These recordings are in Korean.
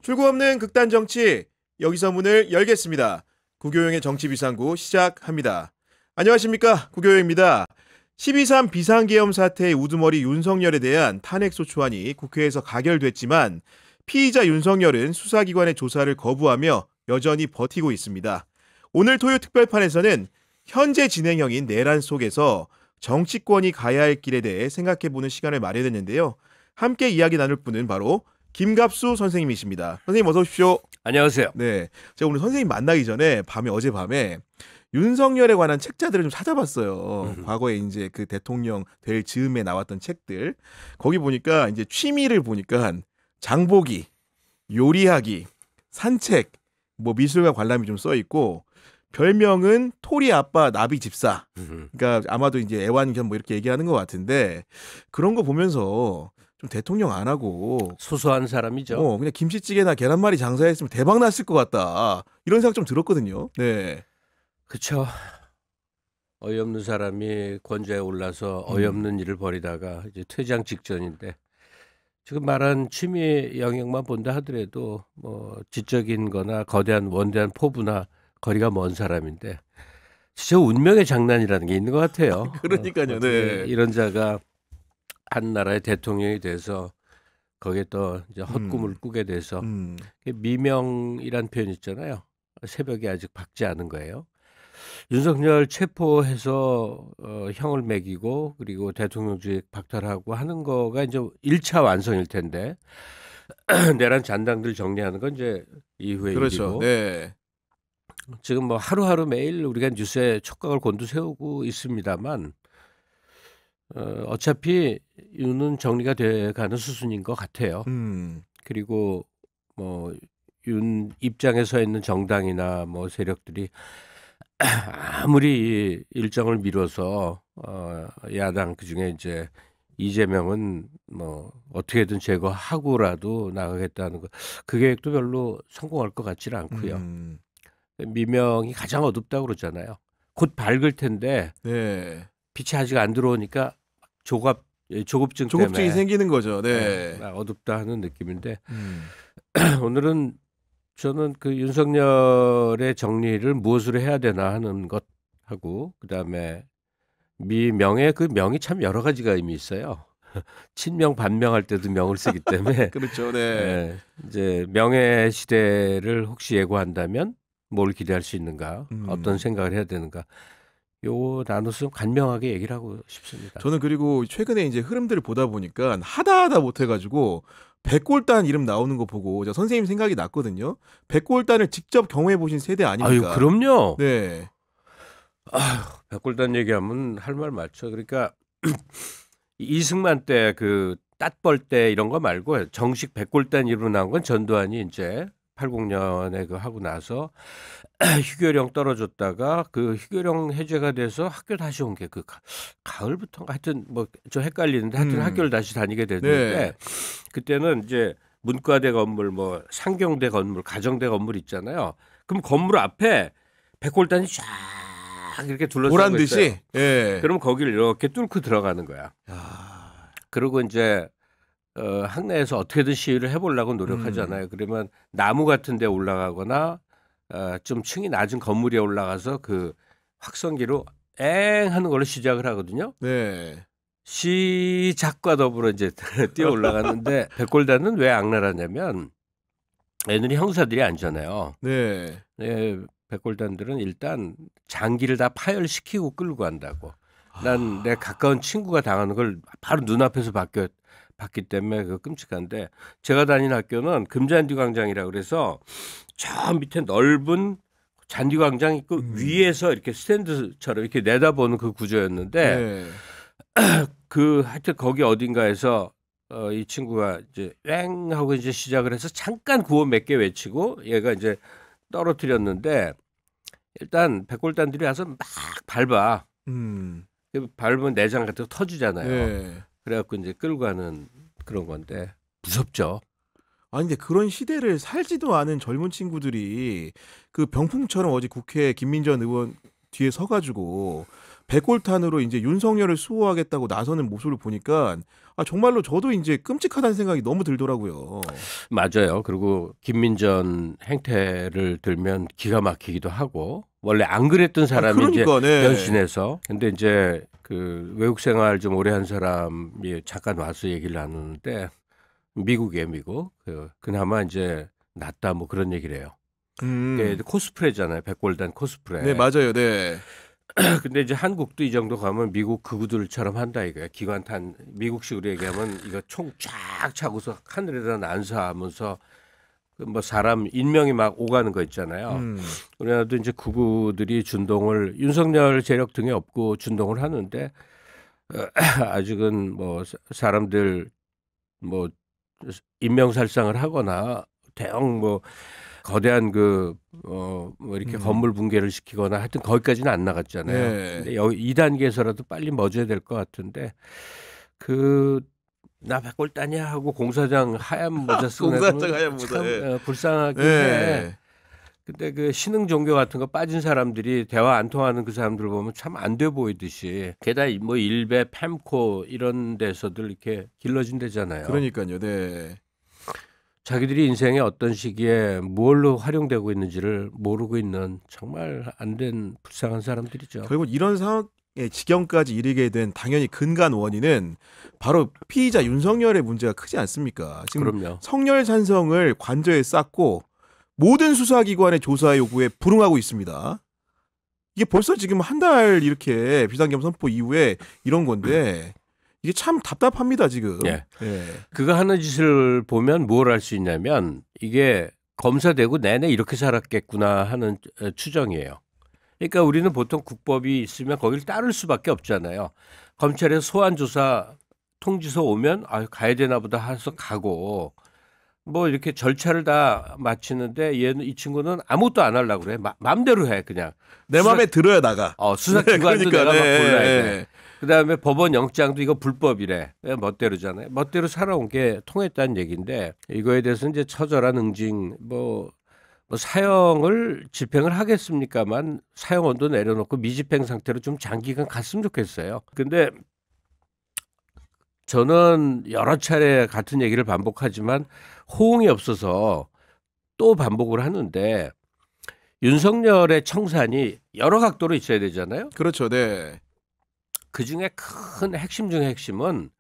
출구 없는 극단 정치, 여기서 문을 열겠습니다. 구교영의 정치비상구 시작합니다. 안녕하십니까, 구교영입니다. 12.3 비상계엄 사태의 우두머리 윤석열에 대한 탄핵소추안이 국회에서 가결됐지만 피의자 윤석열은 수사기관의 조사를 거부하며 여전히 버티고 있습니다. 오늘 토요 특별판에서는 현재 진행형인 내란 속에서 정치권이 가야 할 길에 대해 생각해보는 시간을 마련했는데요. 함께 이야기 나눌 분은 바로 김갑수 선생님이십니다. 선생님 어서 오십시오. 안녕하세요. 네, 제가 오늘 선생님 만나기 전에 어젯밤에 윤석열에 관한 책자들을 좀 찾아봤어요. 과거에 이제 그 대통령 될 즈음에 나왔던 책들. 거기 보니까 이제 취미를 보니까 장보기, 요리하기, 산책, 뭐 미술과 관람이 좀 써 있고 별명은 토리 아빠 나비 집사. 그러니까 아마도 이제 애완견 뭐 이렇게 얘기하는 것 같은데 그런 거 보면서 좀 대통령 안 하고 소소한 사람이죠. 그냥 김치찌개나 계란말이 장사했으면 대박 났을 것 같다. 이런 생각 좀 들었거든요. 네. 그렇죠. 어이없는 사람이 권좌에 올라서 어이없는 일을 벌이다가 이제 퇴장 직전인데 지금 말한 취미 영역만 본다 하더라도 뭐 지적인 거나 거대한 원대한 포부나 거리가 먼 사람인데 진짜 운명의 장난이라는 게 있는 것 같아요. 그러니까요. 네. 이런 자가 한 나라의 대통령이 돼서 거기에 또 이제 헛꿈을 꾸게 돼서 미명이란 표현 있잖아요. 새벽이 아직 밝지 않은 거예요. 윤석열 체포해서 형을 매기고 그리고 대통령직 박탈하고 하는 거가 이제 1차 완성일 텐데 내란 잔당들 정리하는 건 이제 이후의 그렇죠. 일이고 네. 지금 뭐 하루하루 매일 우리가 뉴스에 촉각을 곤두세우고 있습니다만 어차피 윤은 정리가 돼가는 수순인 것 같아요. 그리고 뭐 윤 입장에 서 있는 정당이나 뭐 세력들이 아무리 일정을 미뤄서 야당 그중에 이제 이재명은 뭐 어떻게든 제거하고라도 나가겠다는 거 그 계획도 별로 성공할 것 같지는 않고요. 미명이 가장 어둡다고 그러잖아요. 곧 밝을 텐데 네. 빛이 아직 안 들어오니까 조급증 조급증이 생기는 거죠. 네. 어둡다 하는 느낌인데 오늘은 저는 그 윤석열의 정리를 무엇으로 해야 되나 하는 것하고 그다음에 미명의 그 명이 참 여러 가지가 의미 있어요. 친명 반명할 때도 명을 쓰기 때문에 그렇죠. 네. 이제 명예 시대를 혹시 예고한다면 뭘 기대할 수 있는가, 어떤 생각을 해야 되는가. 요 나눠서 좀 간명하게 얘기를 하고 싶습니다. 저는 그리고 최근에 이제 흐름들을 보다 보니까 하다 못해가지고 백골단 이름 나오는 거 보고 선생님 생각이 났거든요. 백골단을 직접 경험해 보신 세대 아닙니까? 아유, 그럼요. 네. 백골단 얘기하면 할 말 많죠. 그러니까 이승만 때 그 땄벌 때 이런 거 말고 정식 백골단 이름으로 나온 건 전두환이 이제 80년에 그 하고 나서 휴교령 떨어졌다가 그 휴교령 해제가 돼서 학교 다시 온 게 그 가을부터인가 하여튼 뭐 저 헷갈리는데 하여튼 학교를 다시 다니게 됐는데 네. 그때는 이제 문과대 건물 뭐 상경대 건물 가정대 건물 있잖아요. 그럼 건물 앞에 백골단이 쫙 이렇게 둘러싸고 보란 듯이. 있어요. 예. 그럼 거기를 이렇게 뚫고 들어가는 거야. 그리고 이제 학내에서 어떻게든 시위를 해보려고 노력하잖아요. 그러면 나무 같은 데 올라가거나 좀 층이 낮은 건물에 올라가서 그 확성기로 엥 하는 걸로 시작을 하거든요. 네. 시작과 더불어 이제 뛰어 올라가는데 백골단은 왜 악랄하냐면 애들이 형사들이 아니잖아요. 네. 네, 백골단들은 일단 장기를 다 파열시키고 끌고 간다고. 난 내 가까운 친구가 당하는 걸 바로 눈앞에서 봤기 때문에 그 끔찍한데 제가 다닌 학교는 금잔디광장이라 그래서 저 밑에 넓은 잔디광장 있고 위에서 이렇게 스탠드처럼 이렇게 내다보는 그 구조였는데 그 하여튼 거기 어딘가에서 이 친구가 이제 왱 하고 이제 시작을 해서 잠깐 구호 몇 개 외치고 얘가 이제 떨어뜨렸는데 일단 백골단들이 와서 막 밟아. 밟으면 내장 같은 거 터지잖아요. 네. 그래갖고 이제 끌고 가는 그런 건데 무섭죠. 아니 근데 그런 시대를 살지도 않은 젊은 친구들이 그 병풍처럼 어제 국회 김민전 의원 뒤에 서가지고 백골탄으로 이제 윤석열을 수호하겠다고 나서는 모습을 보니까 정말로 저도 이제 끔찍하다는 생각이 너무 들더라고요. 맞아요. 그리고 김민전 행태를 들면 기가 막히기도 하고 원래 안 그랬던 사람이 그러니까, 이제 네. 변신해서 근데 이제 그 외국 생활 좀 오래 한 사람이 잠깐 와서 얘기를 나누는데 미국이에요, 미국. 그나마 이제 낫다 뭐 그런 얘기를 해요. 코스프레잖아요. 백골단 코스프레. 네, 맞아요. 네. 근데 이제 한국도 이 정도 가면 미국 극우들처럼 한다 이거야. 기관탄 미국식으로 얘기하면 이거 총 쫙 차고서 하늘에다 난사하면서 뭐 사람 인명이 막 오가는 거 있잖아요. 우리나라도 이제 극우들이 준동을 윤석열 재력 등에 없고 준동을 하는데 아직은 뭐 사람들 뭐 인명살상을 하거나 대형 뭐 거대한 뭐 이렇게 건물 붕괴를 시키거나 하여튼 거기까지는 안 나갔잖아요. 네. 근데 여기 2단계에서라도 빨리 멎어야 될 것 같은데 나 백골단이야 하고 공사장 하얀 모자 쓰고 공사장 하얀 모자, 참 예. 불쌍하긴 네. 해. 근데 그 신흥 종교 같은 거 빠진 사람들이 대화 안 통하는 그 사람들 보면 참 안 돼 보이듯이 게다가 뭐 일베 팸코 이런 데서들 이렇게 길러진대잖아요. 그러니까요. 네. 자기들이 인생의 어떤 시기에 뭘로 활용되고 있는지를 모르고 있는 정말 안 된 불쌍한 사람들이죠. 결국 이런 상황의 지경까지 이르게 된 당연히 근간 원인은 바로 피의자 윤석열의 문제가 크지 않습니까? 지금 그럼요. 성렬 산성을 관저에 쌓고 모든 수사기관의 조사 요구에 불응하고 있습니다. 이게 벌써 지금 한 달 이렇게 비상계엄 선포 이후에 이런 건데 이게 참 답답합니다 지금. 예. 예. 그거 하는 짓을 보면 뭘 할 수 있냐면 이게 검사되고 내내 이렇게 살았겠구나 하는 추정이에요. 그러니까 우리는 보통 국법이 있으면 거기를 따를 수밖에 없잖아요. 검찰에서 소환조사 통지서 오면 가야 되나 보다 해서 가고 뭐 이렇게 절차를 다 마치는데 이 친구는 아무것도 안 하려고 그래. 마음대로 해 그냥. 내 마음에 들어야 나가. 수사기관도 그러니까, 내가 막 네. 골라야 돼. 그다음에 법원 영장도 이거 불법이래. 멋대로잖아요. 멋대로 살아온 게 통했다는 얘기인데 이거에 대해서 이제 처절한 응징 뭐 사형을 집행을 하겠습니까만 사형원도 내려놓고 미집행 상태로 좀 장기간 갔으면 좋겠어요. 근데 저는 여러 차례 같은 얘기를 반복하지만 호응이 없어서 또 반복을 하는데 윤석열의 청산이 여러 각도로 있어야 되잖아요. 그렇죠. 네. 그중에 큰 핵심 중의 핵심은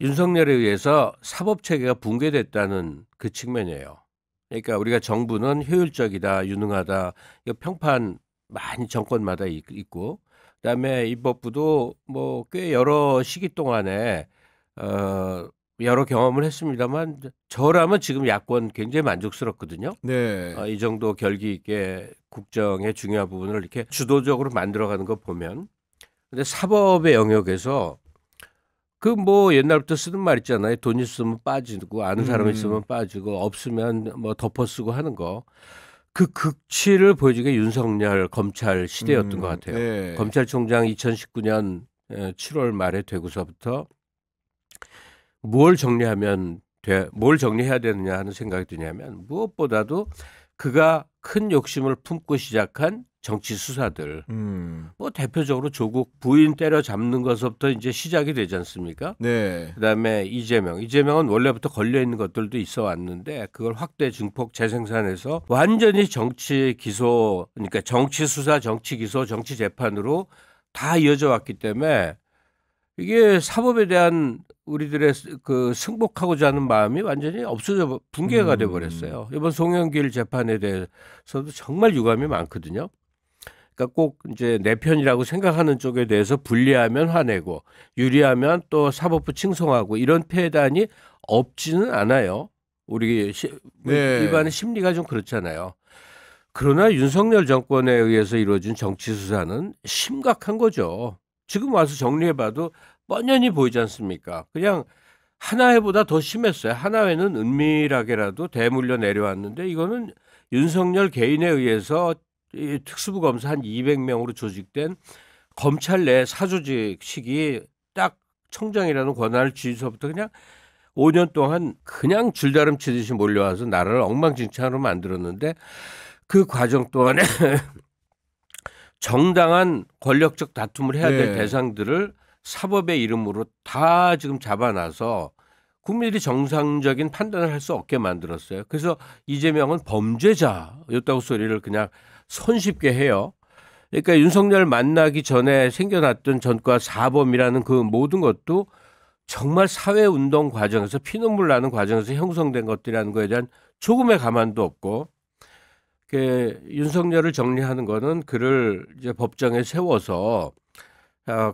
윤석열에 의해서 사법체계가 붕괴됐다는 그 측면이에요. 그러니까 우리가 정부는 효율적이다, 유능하다, 이거 평판 많이 정권마다 있고, 그다음에 입법부도 뭐 꽤 여러 시기 동안에 여러 경험을 했습니다만 저라면 지금 야권 굉장히 만족스럽거든요. 네. 이 정도 결기 있게 국정의 중요한 부분을 이렇게 주도적으로 만들어가는 거 보면, 근데 사법의 영역에서 그 뭐 옛날부터 쓰는 말 있잖아요. 돈 있으면 빠지고 아는 사람 있으면 빠지고 없으면 뭐 덮어쓰고 하는 거. 그 극치를 보여준 게 윤석열 검찰 시대였던 것 같아요. 네. 검찰총장 2019년 7월 말에 되고서부터 뭘 정리해야 되느냐 하는 생각이 드냐면 무엇보다도 그가 큰 욕심을 품고 시작한 정치 수사들. 뭐 대표적으로 조국 부인 때려잡는 것부터 이제 시작이 되지 않습니까? 네. 그다음에 이재명은 원래부터 걸려 있는 것들도 있어 왔는데 그걸 확대 증폭 재생산해서 완전히 정치 기소, 그러니까 정치 수사, 정치 기소, 정치 재판으로 다 이어져 왔기 때문에 이게 사법에 대한 우리들의 그 승복하고자 하는 마음이 완전히 없어져 붕괴가 돼 버렸어요. 이번 송영길 재판에 대해서도 정말 유감이 많거든요. 그러니까 꼭 이제 내 편이라고 생각하는 쪽에 대해서 불리하면 화내고 유리하면 또 사법부 칭송하고 이런 폐단이 없지는 않아요. 우리 네. 일반의 심리가 좀 그렇잖아요. 그러나 윤석열 정권에 의해서 이루어진 정치 수사는 심각한 거죠. 지금 와서 정리해봐도 뻔연히 보이지 않습니까? 그냥 하나회보다 더 심했어요. 하나회는 은밀하게라도 대물려 내려왔는데 이거는 윤석열 개인에 의해서 이 특수부 검사 한 200명으로 조직된 검찰 내 사조직식이 딱 청장이라는 권한을 쥐서부터 그냥 5년 동안 그냥 줄다름 치듯이 몰려와서 나라를 엉망진창으로 만들었는데 그 과정 동안에 정당한 권력적 다툼을 해야 될 네. 대상들을 사법의 이름으로 다 지금 잡아놔서 국민들이 정상적인 판단을 할 수 없게 만들었어요. 그래서 이재명은 범죄자였다고 소리를 그냥 손쉽게 해요. 그러니까 윤석열 만나기 전에 생겨났던 전과 사범이라는 그 모든 것도 정말 사회운동 과정에서 피눈물 나는 과정에서 형성된 것들이라는 거에 대한 조금의 가만도 없고 윤석열을 정리하는 거는 그를 이제 법정에 세워서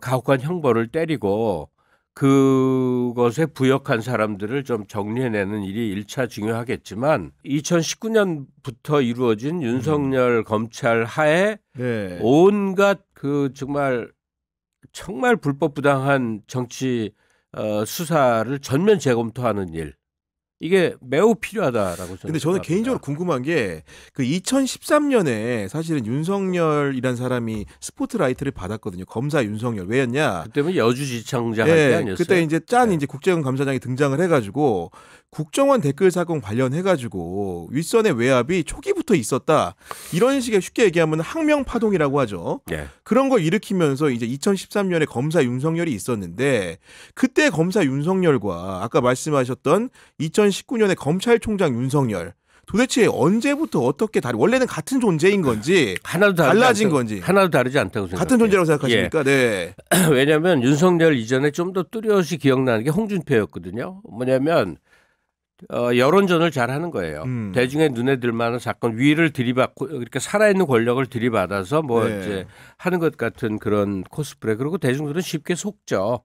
가혹한 형벌을 때리고 그것에 부역한 사람들을 좀 정리해내는 일이 1차 중요하겠지만 2019년부터 이루어진 윤석열 검찰 하에 네. 온갖 그 정말 불법 부당한 정치 수사를 전면 재검토하는 일 이게 매우 필요하다라고 근데 저는 생각합니다. 개인적으로 궁금한 게 그 2013년에 사실은 윤석열이란 사람이 스포트라이트를 받았거든요. 검사 윤석열. 왜였냐? 그때는 여주지청장 할 때 예, 아니었어요? 그때 이제 이제 국정원 감사장이 등장을 해가지고 국정원 댓글 사건 관련해가지고 윗선의 외압이 초기부터 있었다. 이런 식의 쉽게 얘기하면 항명 파동이라고 하죠. 네. 그런 걸 일으키면서 이제 2013년에 검사 윤석열이 있었는데 그때 검사 윤석열과 아까 말씀하셨던 2019년에 검찰총장 윤석열 도대체 언제부터 어떻게 원래는 같은 존재인 건지 하나도 달라진 건지 하나도 다르지 않다고 생각해요. 같은 존재라고 생각하십니까? 네. 왜냐하면 윤석열 이전에 좀 더 뚜렷이 기억나는 게 홍준표였거든요. 뭐냐면 여론전을 잘하는 거예요. 대중의 눈에 들만한 사건 위를 들이받고 이렇게 살아있는 권력을 들이받아서 뭐 네. 이제 하는 것 같은 그런 코스프레. 그리고 대중들은 쉽게 속죠.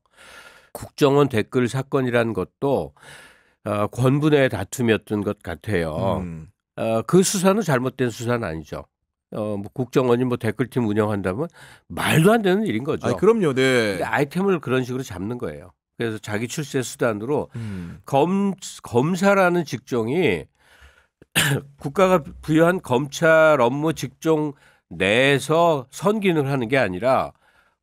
국정원 댓글 사건이라는 것도 권분의 다툼이었던 것 같아요. 그 수사는 잘못된 수사는 아니죠. 뭐 국정원이 뭐 댓글팀 운영한다면 말도 안 되는 일인 거죠. 아, 그럼요. 네. 근데 아이템을 그런 식으로 잡는 거예요. 그래서 자기 출세 수단으로 검사라는 직종이 국가가 부여한 검찰 업무 직종 내에서 선기능을 하는 게 아니라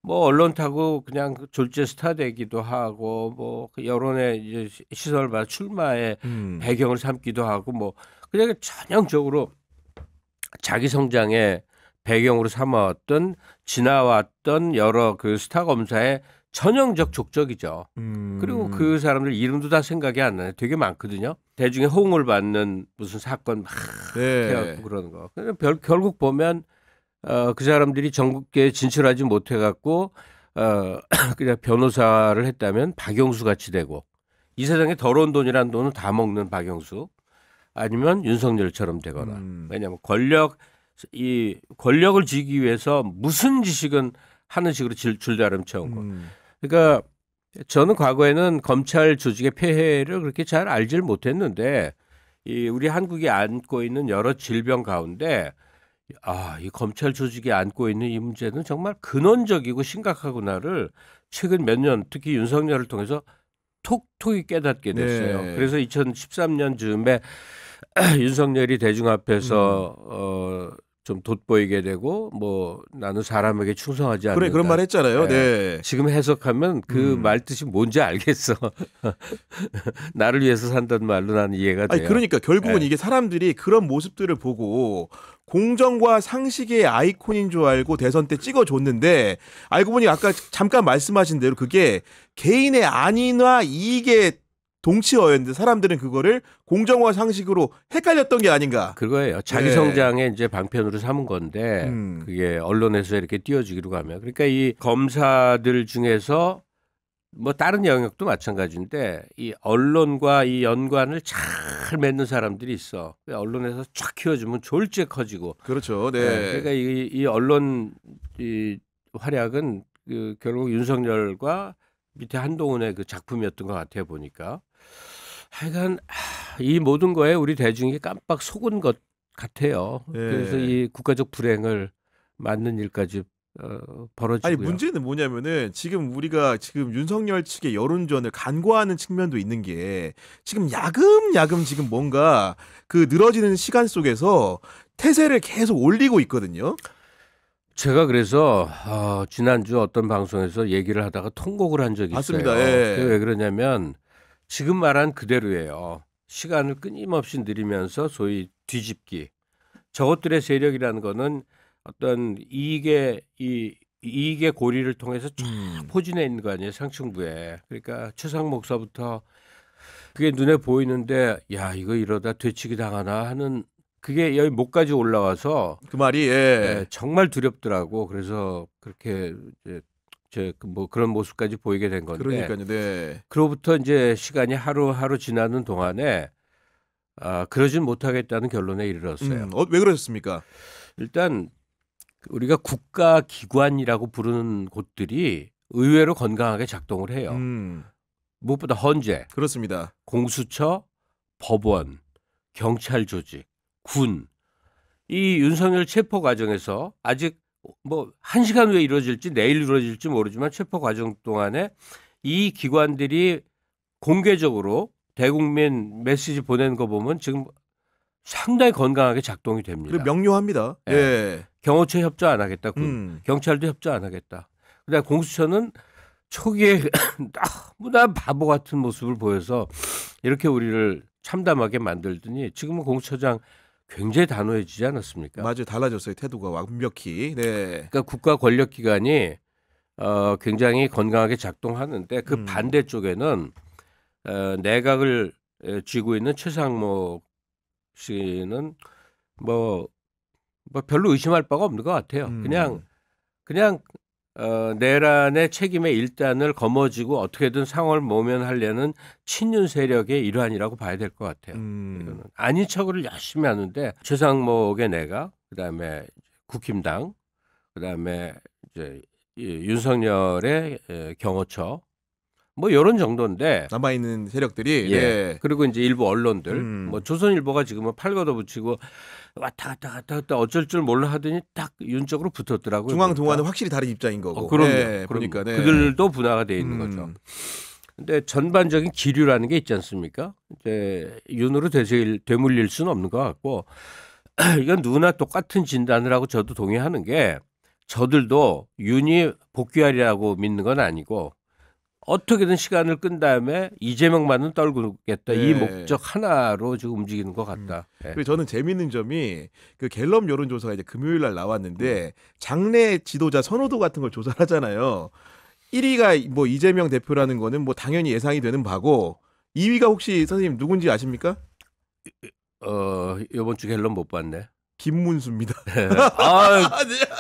뭐 언론 타고 그냥 졸제 스타 되기도 하고 뭐 여론의 이제 시선을 받아 출마의 배경을 삼기도 하고 뭐 그냥 전형적으로 자기 성장의 배경으로 삼아왔던 지나왔던 여러 그 스타 검사의 전형적 족적이죠. 그리고 그 사람들 이름도 다 생각이 안 나요. 되게 많거든요. 대중의 호응을 받는 무슨 사건 막 해갖고 그러는 거. 결국 보면 그 사람들이 전국에 진출하지 못해갖고 그냥 변호사를 했다면 박영수 같이 되고 이 세상에 더러운 돈이라는 돈은 다 먹는 박영수 아니면 윤석열처럼 되거나 왜냐하면 권력을 쥐기 위해서 무슨 지식은 하는 식으로 줄다름 채운 거. 그러니까 저는 과거에는 검찰 조직의 폐해를 그렇게 잘 알질 못했는데 우리 한국이 안고 있는 여러 질병 가운데 이 검찰 조직이 안고 있는 이 문제는 정말 근원적이고 심각하구나를 최근 몇 년 특히 윤석열을 통해서 톡톡히 깨닫게 됐어요. 네. 그래서 2013년 즈음에 윤석열이 대중 앞에서 좀 돋보이게 되고 뭐 나는 사람에게 충성하지 않는다. 그런 말 했잖아요. 네. 지금 해석하면 그 말 뜻이 뭔지 알겠어. 나를 위해서 산다는 말로 나는 이해가 돼요. 아니, 그러니까 결국은 이게 사람들이 그런 모습들을 보고 공정과 상식의 아이콘인 줄 알고 대선 때 찍어줬는데 알고 보니 아까 잠깐 말씀하신 대로 그게 개인의 안위나 이익의 동치어였는데 사람들은 그거를 공정과 상식으로 헷갈렸던 게 아닌가. 그거예요. 자기 성장의 이제 방편으로 삼은 건데 그게 언론에서 이렇게 띄워주기로 가면 그러니까 이 검사들 중에서 뭐 다른 영역도 마찬가지인데 이 언론과 이 연관을 잘 맺는 사람들이 있어. 언론에서 쫙 키워주면 졸지에 커지고. 그렇죠. 네. 그러니까 이 언론 이 활약은 결국 윤석열과 밑에 한동훈의 그 작품이었던 것 같아요 보니까. 하여간 이 모든 거에 우리 대중이 깜빡 속은 것 같아요. 네. 그래서 이 국가적 불행을 막는 일까지 벌어지고요. 아니 문제는 뭐냐면은 지금 우리가 지금 윤석열 측의 여론전을 간과하는 측면도 있는 게 지금 야금야금 지금 뭔가 그 늘어지는 시간 속에서 태세를 계속 올리고 있거든요. 제가 그래서 지난주 어떤 방송에서 얘기를 하다가 통곡을 한 적이 맞습니다. 있어요. 예. 그게 왜 그러냐면 지금 말한 그대로예요. 시간을 끊임없이 늘리면서 소위 뒤집기. 저것들의 세력이라는 거는 어떤 이익의 고리를 통해서 쫙 포진해 있는 거 아니에요, 상층부에. 그러니까 최상 목사부터 그게 눈에 보이는데 야 이거 이러다 되치기 당하나 하는 그게 여기 목까지 올라와서 그 말이 정말 두렵더라고. 그래서 그렇게 이제 뭐 그런 모습까지 보이게 된 건데. 그러니까요. 네. 그로부터 이제 시간이 하루하루 지나는 동안에 그러진 못하겠다는 결론에 이르렀어요. 왜 그러셨습니까? 일단 우리가 국가기관이라고 부르는 곳들이 의외로 건강하게 작동을 해요. 무엇보다 헌재, 그렇습니다. 공수처, 법원, 경찰 조직, 군. 이 윤석열 체포 과정에서 아직 뭐 1시간 후에 이루어질지 내일 이루어질지 모르지만 체포 과정 동안에 이 기관들이 공개적으로 대국민 메시지 보내는 거 보면 지금 상당히 건강하게 작동이 됩니다. 그리고 명료합니다. 예. 예. 경호처 협조 안 하겠다. 군. 경찰도 협조 안 하겠다. 그다음 공수처는 초기에 너무나 바보 같은 모습을 보여서 이렇게 우리를 참담하게 만들더니 지금은 공수처장 굉장히 단호해지지 않았습니까? 맞아요. 달라졌어요. 태도가 완벽히. 네. 그러니까 국가 권력 기관이 굉장히 건강하게 작동하는데 그 반대쪽에는 내각을 쥐고 있는 최상목 씨는 뭐 별로 의심할 바가 없는 것 같아요. 그냥 내란의 책임의 일단을 거머쥐고 어떻게든 상황을 모면하려는 친윤 세력의 일환이라고 봐야 될 것 같아요. 이거는 아닌 척을 열심히 하는데 최상목의 내각, 그다음에 국힘당, 그다음에 이제 윤석열의 경호처. 뭐 이런 정도인데 남아 있는 세력들이 예. 그리고 이제 일부 언론들 뭐 조선일보가 지금은 팔 걷어붙이고 왔다 갔다 어쩔 줄 몰라 하더니 딱 윤 쪽으로 붙었더라고요. 중앙 동아는 확실히 다른 입장인 거고. 그럼요. 네, 그러니까 네. 그들도 분화가 돼 있는 거죠. 근데 전반적인 기류라는 게 있지 않습니까? 이제 윤으로 되물릴 수는 없는 것 같고 이건 누구나 똑같은 진단을 하고 저도 동의하는 게 저들도 윤이 복귀하리라고 믿는 건 아니고 어떻게든 시간을 끈 다음에 이재명만은 떨구겠다. 네. 이 목적 하나로 지금 움직이는 것 같다. 그리고 저는 재밌는 점이 그 갤럽 여론조사가 이제 금요일 날 나왔는데 장내 지도자 선호도 같은 걸 조사를 하잖아요. 1위가 뭐 이재명 대표라는 거는 뭐 당연히 예상이 되는 바고 2위가 혹시 선생님 누군지 아십니까? 이번 주 갤럽 못 봤네. 김문수입니다.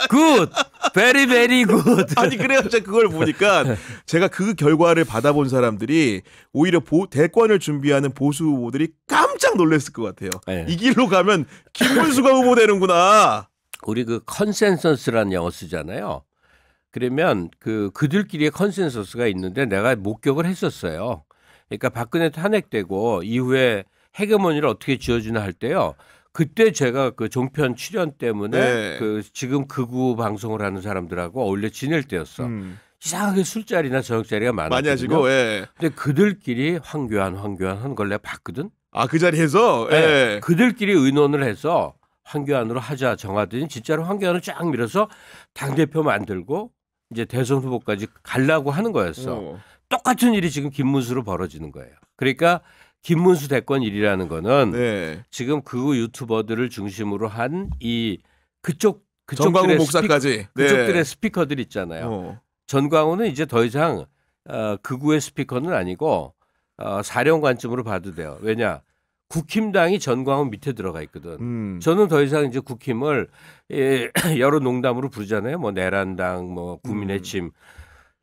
굿! 베리 베리 굿. 아니 그래요. 제가 그걸 보니까 제가 그 결과를 받아본 사람들이 오히려 대권을 준비하는 보수 후보들이 깜짝 놀랐을 것 같아요. 네. 이 길로 가면 김문수가 후보되는구나. 우리 그 컨센서스라는 영어 쓰잖아요. 그러면 그들끼리의 컨센서스가 있는데 내가 목격을 했었어요. 그러니까 박근혜 탄핵되고 이후에 헤게모니를 어떻게 쥐어주나 할 때요. 그때 제가 그 종편 출연 때문에 네. 그 지금 극우 방송을 하는 사람들하고 어울려 지낼 때였어. 이상하게 술자리나 저녁자리가 많았거든요. 많이 하시고, 예. 근데 그들끼리 황교안 하는 걸 내가 봤거든. 아, 그 자리에서? 네. 예. 그들끼리 의논을 해서 황교안으로 하자 정하더니 진짜로 황교안을 쫙 밀어서 당대표 만들고 이제 대선 후보까지 가려고 하는 거였어. 똑같은 일이 지금 김문수로 벌어지는 거예요. 그러니까 김문수 대권 일이라는 거는 네. 지금 그 유튜버들을 중심으로 한 이 전광훈 목사까지 그쪽들의 스피커들 있잖아요. 전광훈은 이제 더 이상 극우의 스피커는 아니고 사령관쯤으로 봐도 돼요. 왜냐? 국힘당이 전광훈 밑에 들어가 있거든. 저는 더 이상 이제 국힘을 여러 농담으로 부르잖아요. 뭐 내란당, 뭐 국민의 침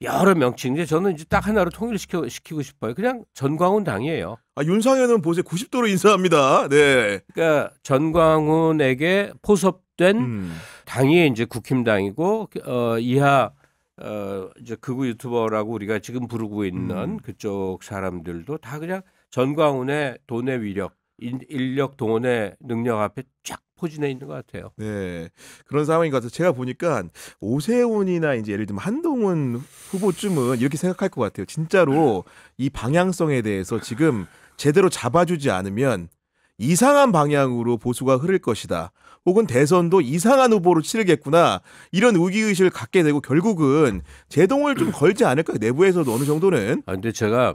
여러 명칭인데 저는 이제 딱 하나로 통일시키고 싶어요. 그냥 전광훈 당이에요. 아, 윤상현은 보세요. 90도로 인사합니다. 네. 그러니까 전광훈에게 포섭된 당이 이제 국힘당이고 이하 이제 극우 유튜버라고 우리가 지금 부르고 있는 그쪽 사람들도 다 그냥 전광훈의 돈의 위력, 인력 동원의 능력 앞에 쫙 포진해 있는 것 같아요. 네, 그런 상황인 것 같아서 제가 보니까 오세훈이나 이제 예를 들면 한동훈 후보쯤은 이렇게 생각할 것 같아요. 진짜로 이 방향성에 대해서 지금 제대로 잡아주지 않으면 이상한 방향으로 보수가 흐를 것이다. 혹은 대선도 이상한 후보로 치르겠구나. 이런 의기의식을 갖게 되고 결국은 제동을 좀 걸지 않을까요? 내부에서도 어느 정도는. 근데 제가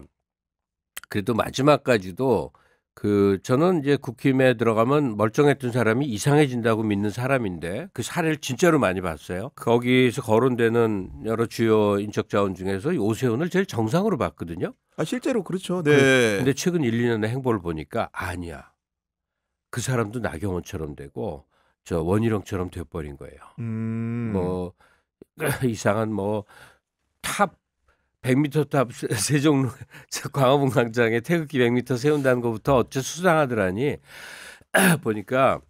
그래도 마지막까지도 저는 이제 국힘에 들어가면 멀쩡했던 사람이 이상해진다고 믿는 사람인데 그 사례를 진짜로 많이 봤어요. 거기서 거론되는 여러 주요 인적 자원 중에서 이 오세훈을 제일 정상으로 봤거든요. 아 실제로 그렇죠. 네. 근데 최근 1, 2년의 행보를 보니까 아니야. 그 사람도 나경원처럼 되고 저 원희룡처럼 돼버린 거예요. 뭐 이상한 뭐 탑 100m 탑 세종 광화문 광장에 태극기 100m 세운다는 것부터 어째 수상하더라니 보니까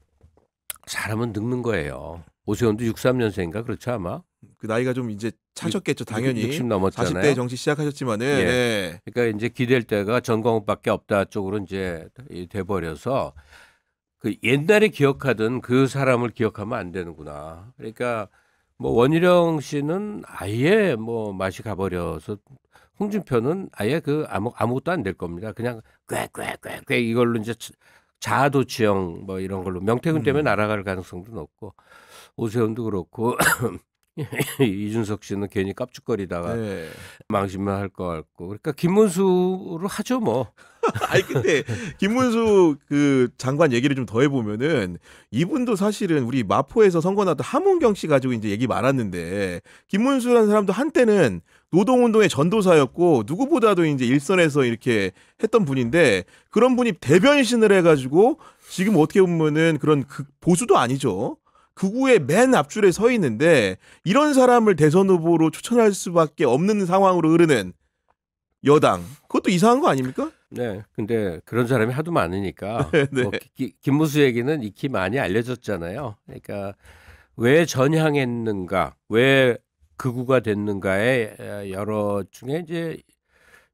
사람은 늙는 거예요. 오세훈도 63년생인가 그렇죠 아마. 그 나이가 좀 이제 차셨겠죠 당연히. 60 넘었잖아요. 40대 정치 시작하셨지만은. 예. 네. 그러니까 이제 기댈 때가 전광훈밖에 없다 쪽으로 이제 돼버려서 그 옛날에 기억하던 그 사람을 기억하면 안 되는구나. 그러니까 뭐 원희룡 씨는 아예 뭐 맛이 가버려서 홍준표는 아예 그 아무것도 안 될 겁니다. 그냥 꾀 이걸로 이제 자아도취형 뭐 이런 걸로 명태균 때문에 날아갈 가능성도 높고 오세훈도 그렇고 이준석 씨는 괜히 깝죽거리다가 네. 망신만 할 것 같고 그러니까 김문수로 하죠 뭐. 아니 근데 김문수 그 장관 얘기를 좀 더 해보면은 이분도 사실은 우리 마포에서 선거 나왔던 함은경 씨 가지고 이제 얘기 많았는데 김문수라는 사람도 한때는 노동운동의 전도사였고 누구보다도 이제 일선에서 이렇게 했던 분인데 그런 분이 대변신을 해가지고 지금 어떻게 보면은 그런 보수도 아니죠. 극우의 맨 앞줄에 서 있는데 이런 사람을 대선 후보로 추천할 수밖에 없는 상황으로 흐르는 여당. 그것도 이상한 거 아닙니까? 네. 근데 그런 사람이 하도 많으니까 네. 뭐 김문수 얘기는 익히 많이 알려졌잖아요. 그러니까 왜 전향했는가, 왜 극우가 됐는가의 여러 중에 이제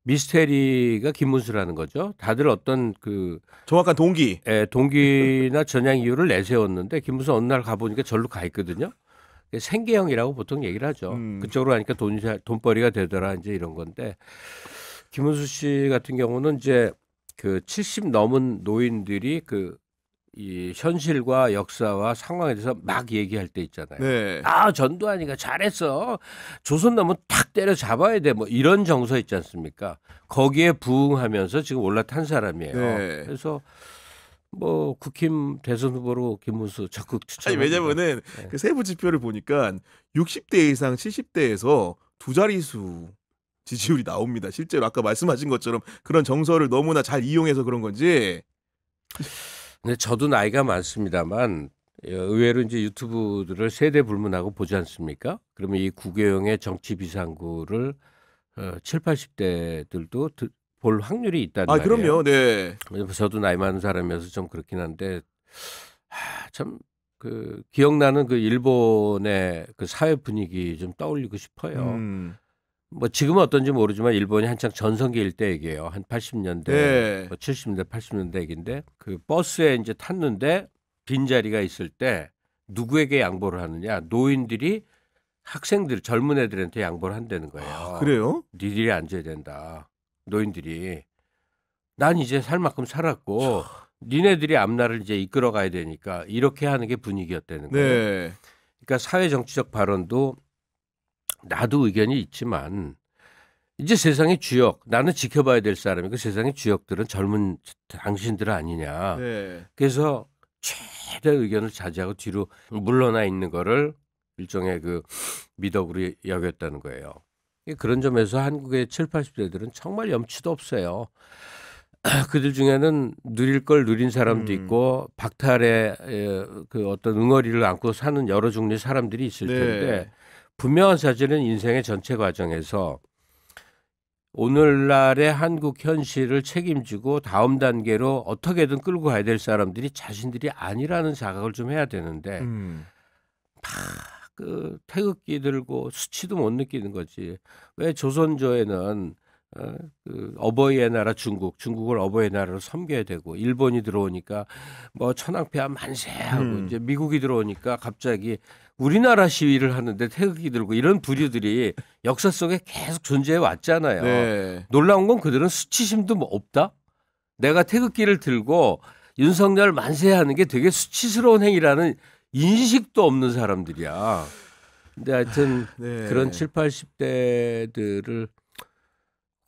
미스테리가 김문수라는 거죠. 다들 어떤 그 정확한 동기. 동기나 전향 이유를 내세웠는데 김문수 어느 날 가보니까 절로 가 있거든요. 생계형이라고 보통 얘기를 하죠. 그쪽으로 가니까 돈벌이가 되더라 이제 이런 건데 김문수 씨 같은 경우는 이제 그 70 넘은 노인들이 이 현실과 역사와 상황에 대해서 막 얘기할 때 있잖아요. 네. 아 전두환이가 잘했어. 조선 놈은 탁 때려 잡아야 돼. 뭐 이런 정서 있지 않습니까? 거기에 부응하면서 지금 올라탄 사람이에요. 네. 그래서 뭐 국힘 대선 후보로 김문수 적극 추천합니다. 아니 왜냐면은 네. 그 세부 지표를 보니까 60대 이상 70대에서 두 자릿수 지지율이 나옵니다. 실제로 아까 말씀하신 것처럼 그런 정서를 너무나 잘 이용해서 그런 건지. 근데 저도 나이가 많습니다만 의외로 이제 유튜브들을 세대 불문하고 보지 않습니까? 그러면 이 구교영의 정치 비상구를 7, 80대들도 볼 확률이 있단 아 말이에요. 그럼요. 네. 저도 나이 많은 사람이어서 좀 그렇긴 한데 참 그 기억나는 그 일본의 그 사회 분위기 좀 떠올리고 싶어요. 뭐 지금은 어떤지 모르지만 일본이 한창 전성기일 때 얘기예요. 한 80년대, 네. 뭐 70년대, 80년대 얘기인데 그 버스에 이제 탔는데 빈자리가 있을 때 누구에게 양보를 하느냐? 노인들이 학생들, 젊은 애들한테 양보를 한다는 거예요. 아, 그래요? 니들이 앉아야 된다. 노인들이. 난 이제 살 만큼 살았고 니네들이 앞날을 이제 이끌어 가야 되니까 이렇게 하는 게 분위기였다는 거예요. 네. 그러니까 사회 정치적 발언도 나도 의견이 있지만 이제 세상의 주역 나는 지켜봐야 될 사람이고 세상의 주역들은 젊은 당신들 아니냐. 네. 그래서 최대 의견을 자제하고 뒤로 물러나 있는 거를 일종의 그 미덕으로 여겼다는 거예요. 그런 점에서 한국의 7, 80대들은 정말 염치도 없어요. 그들 중에는 누릴 걸 누린 사람도 있고 박탈의 그 어떤 응어리를 안고 사는 여러 종류의 사람들이 있을 텐데 네. 분명한 사실은 인생의 전체 과정에서 오늘날의 한국 현실을 책임지고 다음 단계로 어떻게든 끌고 가야 될 사람들이 자신들이 아니라는 자각을 좀 해야 되는데 그 태극기 들고 수치도 못 느끼는 거지. 왜 조선조에는 그 어버이의 나라 중국을 어버이의 나라로 섬겨야 되고 일본이 들어오니까 뭐 천황폐하 만세하고 이제 미국이 들어오니까 갑자기 우리나라 시위를 하는데 태극기 들고 이런 부류들이 역사 속에 계속 존재해 왔잖아요. 네. 놀라운 건 그들은 수치심도 뭐 없다. 내가 태극기를 들고 윤석열 만세하는 게 되게 수치스러운 행위라는 인식도 없는 사람들이야. 근데 하여튼 네. 그런 7, 80대들을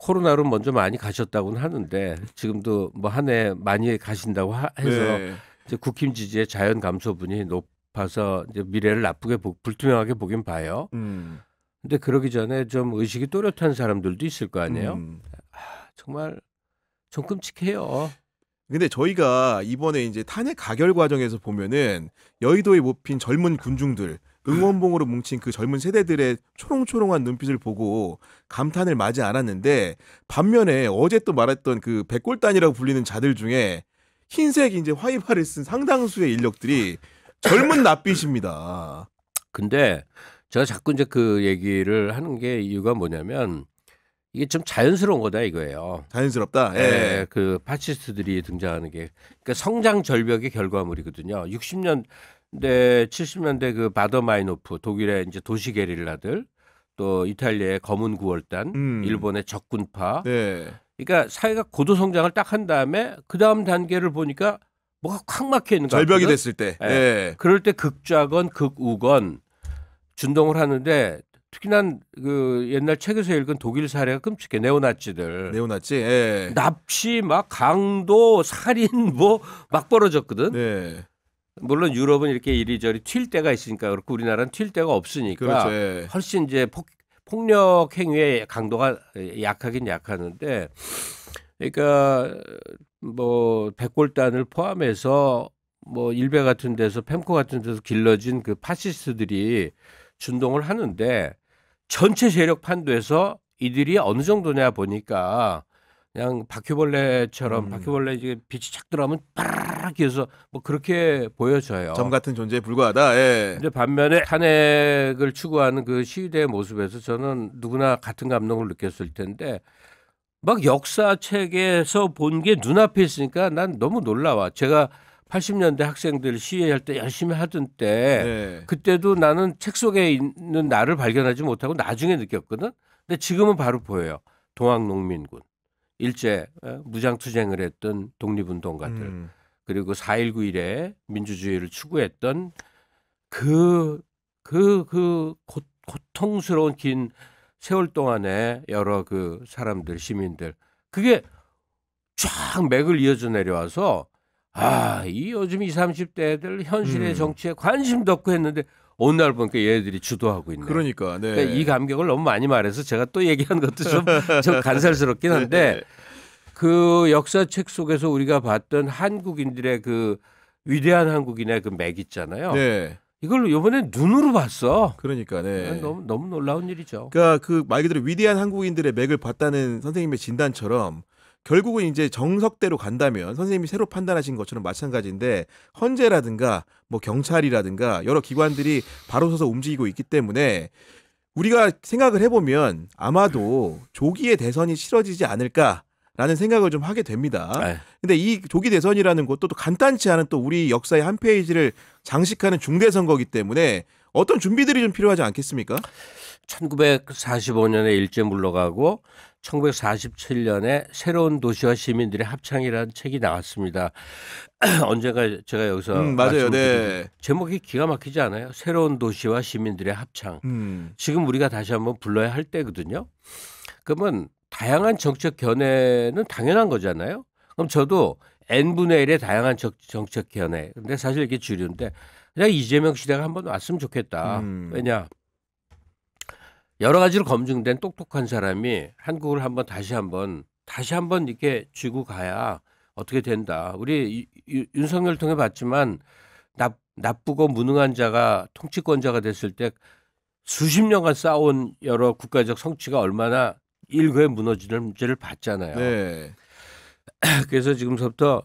코로나로 먼저 많이 가셨다고는 하는데 지금도 뭐 한 해 많이 가신다고 해서 네. 이제 국힘 지지의 자연 감소분이 높아서 이제 미래를 나쁘게 불투명하게 보긴 봐요. 음. 근데 그러기 전에 좀 의식이 또렷한 사람들도 있을 거 아니에요. 음. 정말 좀 끔찍해요. 근데 저희가 이번에 이제 탄핵 가결 과정에서 보면은 여의도에 모핀 젊은 군중들 응원봉으로 뭉친 그 젊은 세대들의 초롱초롱한 눈빛을 보고 감탄을 마지 않았는데 반면에 어제 또 말했던 그 백골단이라고 불리는 자들 중에 흰색 이제 화이바를 쓴 상당수의 인력들이 젊은 낯빛입니다. 근데 제가 자꾸 이제 그 얘기를 하는 게 이유가 뭐냐면 이게 좀 자연스러운 거다 이거예요. 자연스럽다. 예. 예, 그 파시스트들이 등장하는 게 그러니까 성장 절벽의 결과물이거든요. 60년대, 70년대 그 바더마이노프 독일의 이제 도시 게릴라들 또 이탈리아의 검은 구월단, 일본의 적군파. 네. 그러니까 사회가 고도 성장을 딱 한 다음에 그 다음 단계를 보니까 뭐가 콱 막혀 있는 거 절벽이 같거든? 됐을 때. 예. 예. 그럴 때 극좌건 극우건 준동을 하는데 특히나 그 옛날 책에서 읽은 독일 사례가 끔찍해. 네오나치들. 네오나치. 예. 납치 막 강도 살인 뭐 막 벌어졌거든. 네. 물론 유럽은 이렇게 이리저리 튈 때가 있으니까 그렇고 우리나라는 튈 때가 없으니까 그렇죠. 예. 훨씬 이제 폭력 행위의 강도가 약하긴 약하는데 그러니까 뭐 백골단을 포함해서 뭐 일베 같은 데서 펜코 같은 데서 길러진 그 파시스트들이 준동을 하는데 전체 세력 판도에서 이들이 어느 정도냐 보니까 그냥 바퀴벌레처럼 바퀴벌레 이제 빛이 착 들어가면 빠르르 기어서 뭐 그렇게 보여져요. 점 같은 존재에 불과하다. 예. 근데 반면에 탄핵을 추구하는 그 시위대의 모습에서 저는 누구나 같은 감동을 느꼈을 텐데 막 역사책에서 본 게 눈앞에 있으니까 난 너무 놀라워. 제가 80년대 학생들 시위할 때 열심히 하던 때 네. 그때도 나는 책 속에 있는 나를 발견하지 못하고 나중에 느꼈거든. 근데 지금은 바로 보여요. 동학농민군, 일제 무장투쟁을 했던 독립운동가들, 그리고 4.19 이래 민주주의를 추구했던 그 고통스러운 긴 세월 동안에 여러 그 사람들, 시민들, 그게 쫙 맥을 이어져 내려와서 이 요즘 20, 30대들 현실의 정치에 관심도 없고 했는데 어느 날 보니까 얘네들이 주도하고 있네. 그러니까, 네. 그러니까 이 감격을 너무 많이 말해서 제가 또 얘기한 것도 좀 간살스럽긴 한데 그 역사책 속에서 우리가 봤던 한국인들의 그 위대한 한국인의 그 맥 있잖아요. 네. 이걸 이번에 눈으로 봤어. 그러니까, 네. 너무 놀라운 일이죠. 그러니까 그 말 그대로 위대한 한국인들의 맥을 봤다는 선생님의 진단처럼 결국은 이제 정석대로 간다면 선생님이 새로 판단하신 것처럼 마찬가지인데 헌재라든가 뭐 경찰이라든가 여러 기관들이 바로 서서 움직이고 있기 때문에 우리가 생각을 해보면 아마도 조기에 대선이 치러지지 않을까라는 생각을 좀 하게 됩니다. 근데 이 조기 대선이라는 것도 또 간단치 않은 또 우리 역사의 한 페이지를 장식하는 중대 선거이기 때문에 어떤 준비들이 좀 필요하지 않겠습니까? 1945년에 일제 물러가고 1947년에 새로운 도시와 시민들의 합창이라는 책이 나왔습니다. 언젠가 제가 여기서 맞아요. 네. 제목이 기가 막히지 않아요? 새로운 도시와 시민들의 합창. 지금 우리가 다시 한번 불러야 할 때거든요. 그러면 다양한 정책 견해는 당연한 거잖아요. 그럼 저도 n분의 1의 다양한 정책 견해. 근데 사실 이게 주류인데 그냥 이재명 시대가 한번 왔으면 좋겠다. 왜냐? 여러 가지로 검증된 똑똑한 사람이 한국을 다시 한번 이렇게 쥐고 가야 어떻게 된다. 우리 윤석열 통해 봤지만 나쁘고 무능한 자가 통치권자가 됐을 때 수십 년간 쌓아온 여러 국가적 성취가 얼마나 일거에 무너지는지를 봤잖아요. 네. 그래서 지금부터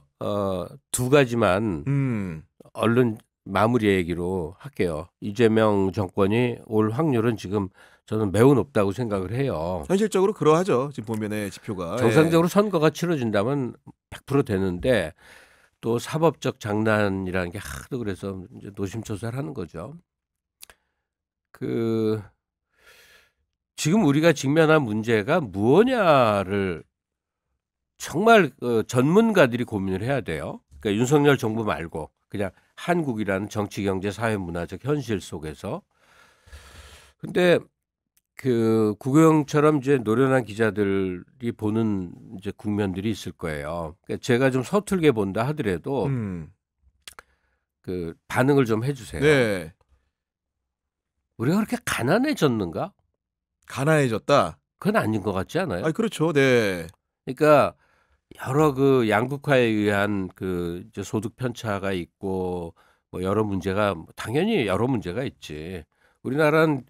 두 가지만 얼른 마무리 얘기로 할게요. 이재명 정권이 올 확률은 지금 저는 매우 높다고 생각을 해요. 현실적으로 그러하죠. 지금 보면의 지표가. 정상적으로 선거가 치러진다면 100% 되는데 또 사법적 장난이라는 게 하도 그래서 이제 노심초사를 하는 거죠. 지금 우리가 직면한 문제가 무엇냐를 정말 전문가들이 고민을 해야 돼요. 그러니까 윤석열 정부 말고 그냥 한국이라는 정치, 경제, 사회, 문화적 현실 속에서. 근데 그 구교영처럼 이제 노련한 기자들이 보는 이제 국면들이 있을 거예요. 그러니까 제가 좀 서툴게 본다 하더라도 그 반응을 좀 해주세요. 네. 우리가 그렇게 가난해졌는가? 가난해졌다. 그건 아닌 것 같지 않아요? 아, 그렇죠. 네. 그러니까 여러 그 양극화에 의한 그 이제 소득 편차가 있고 뭐 여러 문제가 당연히 여러 문제가 있지. 우리나라는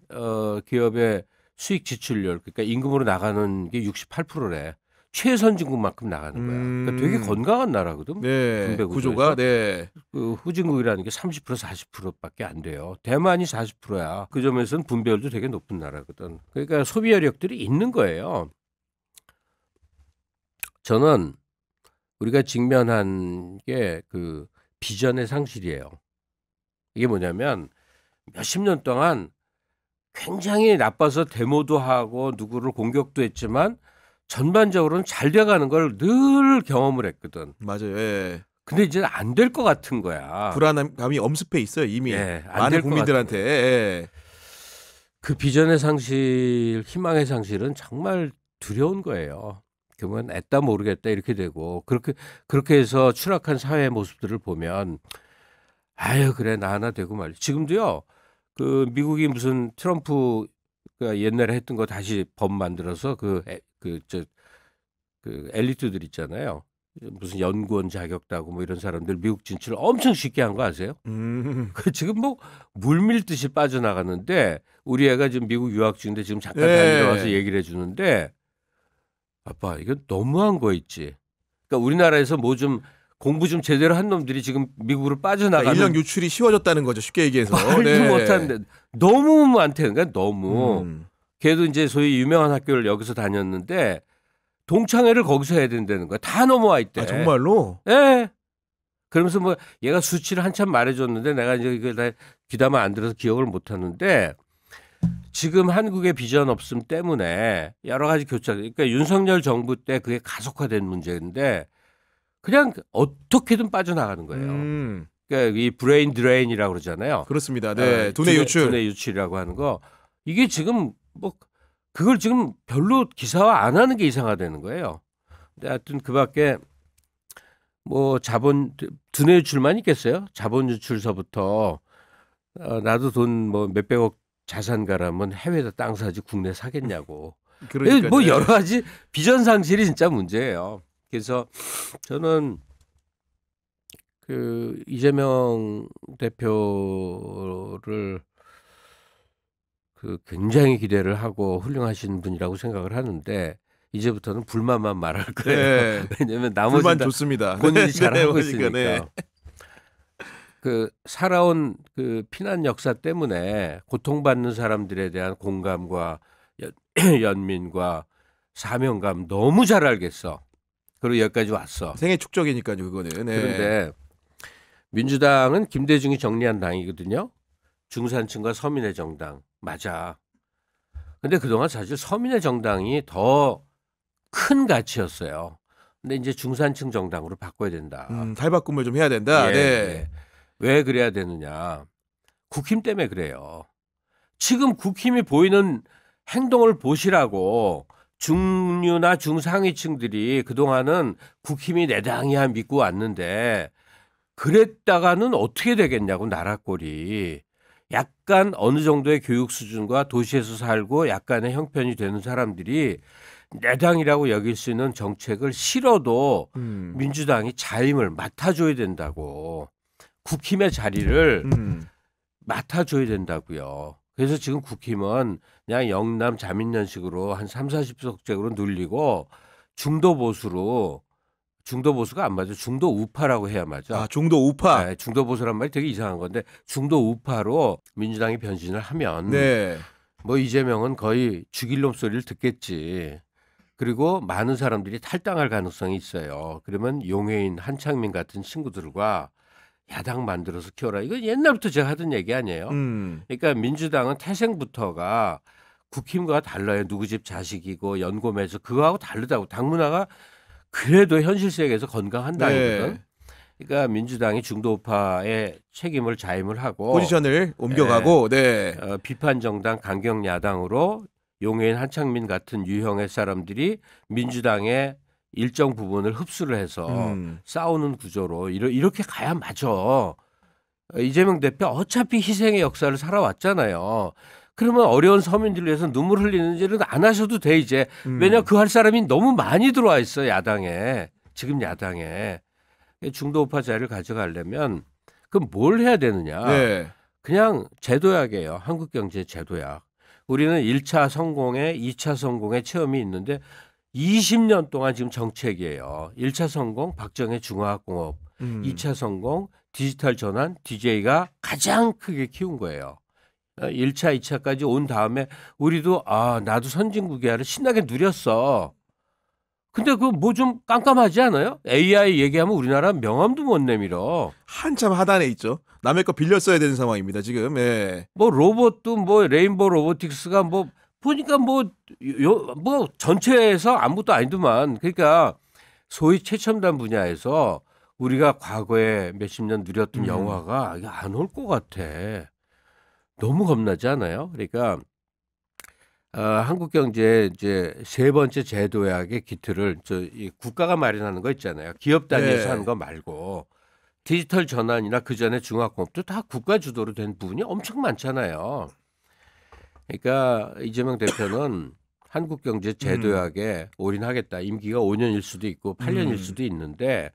기업의 수익 지출률 그러니까 임금으로 나가는 게 68%래. 최선진국만큼 나가는 거야. 그러니까 되게 건강한 나라거든. 네. 분배 구조가 구조에서. 네. 그 후진국이라는 게 30% 40%밖에 안 돼요. 대만이 40%야. 그 점에서는 분배율도 되게 높은 나라거든. 그러니까 소비 여력들이 있는 거예요. 저는 우리가 직면한 게 그 비전의 상실이에요. 이게 뭐냐면 몇십 년 동안 굉장히 나빠서 데모도 하고 누구를 공격도 했지만 전반적으로는 잘 돼가는 걸 늘 경험을 했거든. 맞아요. 예. 근데 이제 안 될 것 같은 거야. 불안감이 엄습해 있어요 이미. 예, 안 많은 될것 국민들한테. 예. 그 비전의 상실, 희망의 상실은 정말 두려운 거예요. 그러면 애따 모르겠다 이렇게 되고 그렇게 해서 추락한 사회의 모습들을 보면 아유 그래 나 하나 되고 말이야. 지금도요. 그 미국이 무슨 트럼프가 옛날에 했던 거 다시 법 만들어서 그 엘리트들 있잖아요. 무슨 연구원 자격 따고 뭐 이런 사람들 미국 진출을 엄청 쉽게 한 거 아세요? 그 지금 뭐 물밀듯이 빠져나가는데 우리 애가 지금 미국 유학 중인데 지금 잠깐 네. 다니러 와서 얘기를 해주는데 아빠 이건 너무한 거 있지. 그러니까 우리나라에서 뭐 좀 공부 좀 제대로 한 놈들이 지금 미국으로 빠져나가는 인력 유출이 쉬워졌다는 거죠 쉽게 얘기해서. 말도 네. 못하는데 너무 많대. 그러니까 너무 음. 걔도 이제 소위 유명한 학교를 여기서 다녔는데 동창회를 거기서 해야 된다는 거야. 다 넘어와 있대. 아 정말로? 예. 그러면서 뭐 얘가 수치를 한참 말해줬는데 내가 이제 이걸 다 귀담아 안 들어서 기억을 못 하는데 지금 한국의 비전 없음 때문에 여러 가지 교차. 그러니까 윤석열 정부 때 그게 가속화된 문제인데 그냥 어떻게든 빠져나가는 거예요. 그러니까 이 브레인 드레인이라고 그러잖아요. 그렇습니다. 네. 두뇌 유출. 두뇌 유출이라고 하는 거. 이게 지금 뭐 그걸 지금 별로 기사화 안 하는 게 이상하다는 거예요. 근데 하여튼 그밖에 뭐 자본 두뇌 유출만 있겠어요? 자본 유출서부터 나도 돈 뭐 몇백억 자산가라면 해외에다 땅 사지 국내 사겠냐고. 그러니까 뭐 여러 가지 비전 상실이 진짜 문제예요. 그래서 저는 그 이재명 대표를 그 굉장히 기대를 하고 훌륭하신 분이라고 생각을 하는데 이제부터는 불만만 말할 거예요. 네. 왜냐하면 나머지 불만 좋습니다. 본인이 잘하고 네, 있으니까. 네. 그 살아온 그 피난 역사 때문에 고통받는 사람들에 대한 공감과 연민과 사명감 너무 잘 알겠어. 그리고 여기까지 왔어. 생애 축적이니까요, 그거는. 네. 그런데 민주당은 김대중이 정리한 당이거든요. 중산층과 서민의 정당. 맞아. 근데 그동안 사실 서민의 정당이 더 큰 가치였어요. 근데 이제 중산층 정당으로 바꿔야 된다. 탈바꿈을 좀 해야 된다. 예, 네. 예. 왜 그래야 되느냐. 국힘 때문에 그래요. 지금 국힘이 보이는 행동을 보시라고 중류나 중상위층들이 그동안은 국힘이 내 당이야 믿고 왔는데 그랬다가는 어떻게 되겠냐고 나라꼴이. 약간 어느 정도의 교육 수준과 도시에서 살고 약간의 형편이 되는 사람들이 내 당이라고 여길 수 있는 정책을 싫어도 민주당이 자임을 맡아줘야 된다고. 국힘의 자리를 맡아줘야 된다고요. 그래서 지금 국힘은 그냥 영남 자민련식으로 한 3, 40석째로 눌리고 중도 보수가 안 맞아. 중도 우파라고 해야 맞아. 아, 중도 우파. 네, 중도 보수란 말이 되게 이상한 건데 중도 우파로 민주당이 변신을 하면 네. 뭐 이재명은 거의 죽일 놈 소리를 듣겠지. 그리고 많은 사람들이 탈당할 가능성이 있어요. 그러면 용해인 한창민 같은 친구들과 야당 만들어서 키워라. 이거 옛날부터 제가 하던 얘기 아니에요. 그러니까 민주당은 태생부터가 국힘과 달라요. 누구 집 자식이고 연고매서 그거하고 다르다고. 당 문화가 그래도 현실 세계에서 건강한 당이거든. 네. 그러니까 민주당이 중도 우파의 책임을 자임을 하고 포지션을 옮겨가고 네. 비판 정당 강경 야당으로 용해인 한창민 같은 유형의 사람들이 민주당의 일정 부분을 흡수를 해서 싸우는 구조로 이렇게 가야 맞아. 이재명 대표 어차피 희생의 역사를 살아왔잖아요. 그러면 어려운 서민들을 위해서 눈물 흘리는 일은 안 하셔도 돼 이제. 왜냐 그 할 사람이 너무 많이 들어와 있어 야당에. 지금 야당에. 중도 우파 자리를 가져가려면 그럼 뭘 해야 되느냐. 네. 그냥 제도약이에요. 한국경제 제도약. 우리는 1차 성공에 2차 성공의 체험이 있는데 20년 동안 지금 정책이에요. 1차 성공 박정희 중화학공업. 2차 성공 디지털 전환 DJ가 가장 크게 키운 거예요. 1차, 2차까지 온 다음에 우리도 나도 선진국이야를 신나게 누렸어. 근데 그 뭐 좀 깜깜하지 않아요? AI 얘기하면 우리나라 명함도 못 내밀어. 한참 하단에 있죠. 남의 거 빌려 써야 되는 상황입니다. 지금. 예. 뭐 로봇도 뭐 레인보우 로보틱스가 뭐 보니까 뭐 전체에서 아무것도 아니더만. 그러니까 소위 최첨단 분야에서 우리가 과거에 몇십 년 누렸던 영화가 안 올 것 같아. 너무 겁나지 않아요? 그러니까 한국 경제 이제 세 번째 제도약의 기틀을 이 국가가 마련하는 거 있잖아요. 기업 단위에서 네. 하는 거 말고 디지털 전환이나 그 전에 중화공업도 다 국가 주도로 된 부분이 엄청 많잖아요. 그러니까 이재명 대표는 한국 경제 제도약에 올인하겠다. 임기가 5년일 수도 있고 8년일 수도 있는데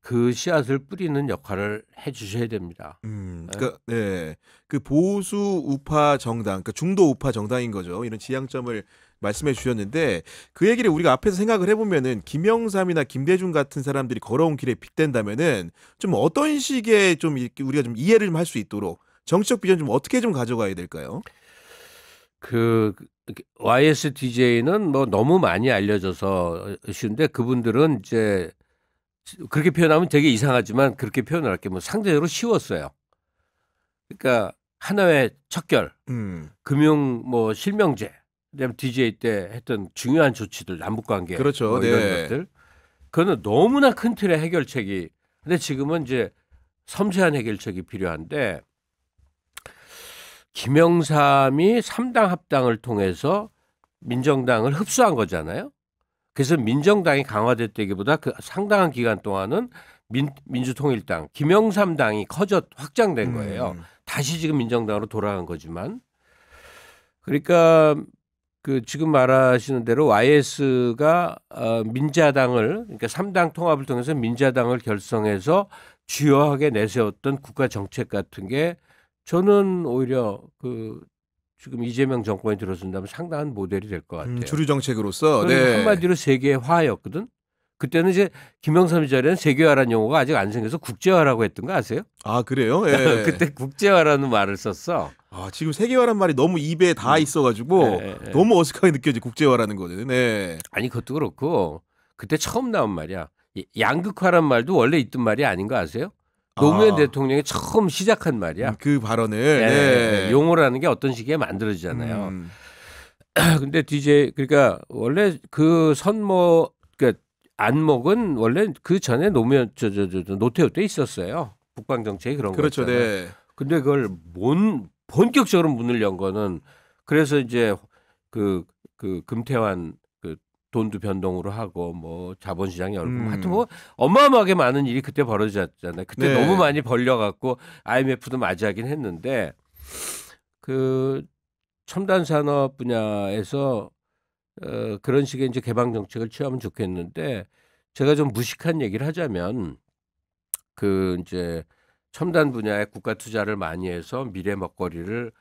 그 씨앗을 뿌리는 역할을 해 주셔야 됩니다. 그러니까 네. 그 보수 우파 정당, 그러니까 중도 우파 정당인 거죠. 이런 지향점을 말씀해 주셨는데 그 얘기를 우리가 앞에서 생각을 해보면은 김영삼이나 김대중 같은 사람들이 걸어온 길에 빗댄다면은 좀 어떤 식의 좀 이렇게 우리가 좀 이해를 좀 할 수 있도록 정치적 비전 좀 어떻게 좀 가져가야 될까요? 그 YSDJ는 뭐 너무 많이 알려져서 쉬운데 그분들은 이제 그렇게 표현하면 되게 이상하지만 그렇게 표현을 할게 뭐 상대적으로 쉬웠어요. 그러니까 하나의 척결, 금융 뭐 실명제, 그다음에 DJ 때 했던 중요한 조치들, 남북 관계, 그렇죠. 뭐 이런 네. 것들, 그거는 너무나 큰 틀의 해결책이. 근데 지금은 이제 섬세한 해결책이 필요한데 김영삼이 3당 합당을 통해서 민정당을 흡수한 거잖아요. 그래서 민정당이 강화됐다기보다 그 상당한 기간 동안은 민주통일당, 김영삼당이 확장된 거예요. 다시 지금 민정당으로 돌아간 거지만. 그러니까 그 지금 말하시는 대로 YS가 민자당을 그러니까 3당 통합을 통해서 민자당을 결성해서 주요하게 내세웠던 국가 정책 같은 게 저는 오히려 그 지금 이재명 정권이 들어선다면 상당한 모델이 될 것 같아요. 주류 정책으로서. 네. 네. 한마디로 세계화였거든. 그때는 이제 김영삼 자리에는 세계화라는 용어가 아직 안 생겨서 국제화라고 했던 거 아세요? 아 그래요? 예. 그때 국제화라는 말을 썼어. 지금 세계화란 말이 너무 입에 다 있어가지고 너무 어색하게 느껴지 국제화라는 거는. 네. 아니 그것도 그렇고 그때 처음 나온 말이야. 양극화란 말도 원래 있던 말이 아닌 거 아세요? 노무현 대통령이 처음 시작한 말이야. 그 발언을. 네. 용어라는 게 어떤 시기에 만들어지잖아요. 근데 그러니까 원래 그 그러니까 안목은 원래 그 전에 노무현 노태우 때 있었어요. 북방 정책이 그런 그렇죠. 거잖아요. 네. 근데 그걸 본격적으로 문을 연 거는 그래서 이제 그 금태환 그 돈도 변동으로 하고 뭐 자본시장이 열고 하여튼 뭐 어마어마하게 많은 일이 그때 벌어졌잖아요. 그때 네. 너무 많이 벌려갖고 IMF도 맞이하긴 했는데 그 첨단 산업 분야에서 그런 식의 이제 개방 정책을 취하면 좋겠는데 제가 좀 무식한 얘기를 하자면 그 이제 첨단 분야에 국가 투자를 많이 해서 미래 먹거리를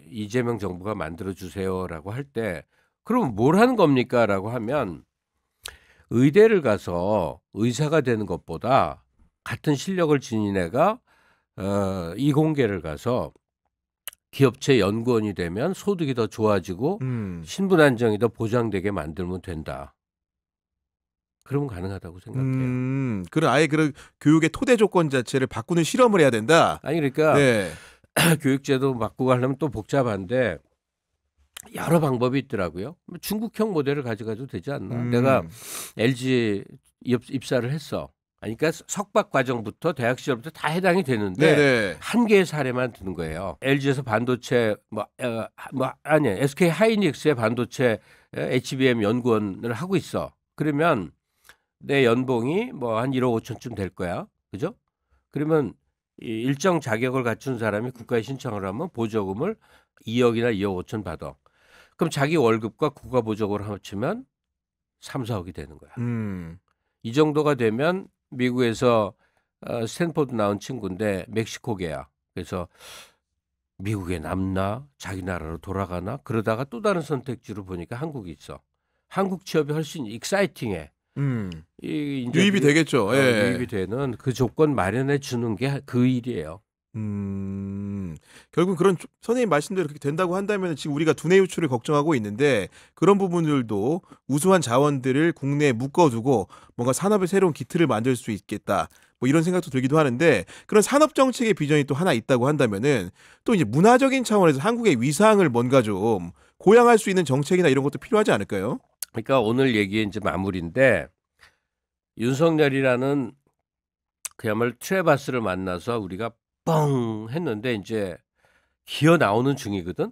이재명 정부가 만들어 주세요라고 할 때 그럼 뭘 하는 겁니까라고 하면 의대를 가서 의사가 되는 것보다 같은 실력을 지닌 애가 이공계를 가서 기업체 연구원이 되면 소득이 더 좋아지고 신분 안정이 더 보장되게 만들면 된다. 그러면 가능하다고 생각해요. 그런 아예 그런 교육의 토대 조건 자체를 바꾸는 실험을 해야 된다. 아니 그러니까 네. 교육제도 바꾸고 하려면 또 복잡한데 여러 방법이 있더라고요. 중국형 모델을 가져가도 되지 않나? 내가 LG 입사를 했어. 그러니까 석박 과정부터 대학 시절부터 다 해당이 되는데 네네. 한 개의 사례만 드는 거예요. LG에서 반도체 아니 SK 하이닉스의 반도체 HBM 연구원을 하고 있어. 그러면 내 연봉이 뭐 한 1억 5천쯤 될 거야. 그죠? 그러면 이 일정 자격을 갖춘 사람이 국가에 신청을 하면 보조금을 2억이나 2억 5천 받아. 그럼 자기 월급과 국가 보조금을 합치면 3, 4억이 되는 거야. 이 정도가 되면 미국에서 스탠포드 나온 친구인데 멕시코계야. 그래서 미국에 남나 자기 나라로 돌아가나 그러다가 또 다른 선택지로 보니까 한국이 있어. 한국 취업이 훨씬 익사이팅해. 이제 유입이 되겠죠. 예. 유입이 되는 그 조건 마련해 주는 게 그 일이에요. 결국 그런 선생님 말씀대로 그렇게 된다고 한다면 지금 우리가 두뇌 유출을 걱정하고 있는데 그런 부분들도 우수한 자원들을 국내에 묶어두고 뭔가 산업의 새로운 기틀을 만들 수 있겠다. 뭐 이런 생각도 들기도 하는데 그런 산업 정책의 비전이 또 하나 있다고 한다면은 또 이제 문화적인 차원에서 한국의 위상을 뭔가 좀 고양할 수 있는 정책이나 이런 것도 필요하지 않을까요? 그러니까 오늘 얘기의 이제 마무리인데 윤석열이라는 그야말로 트레바스를 만나서 우리가 뻥 했는데 이제 기어 나오는 중이거든.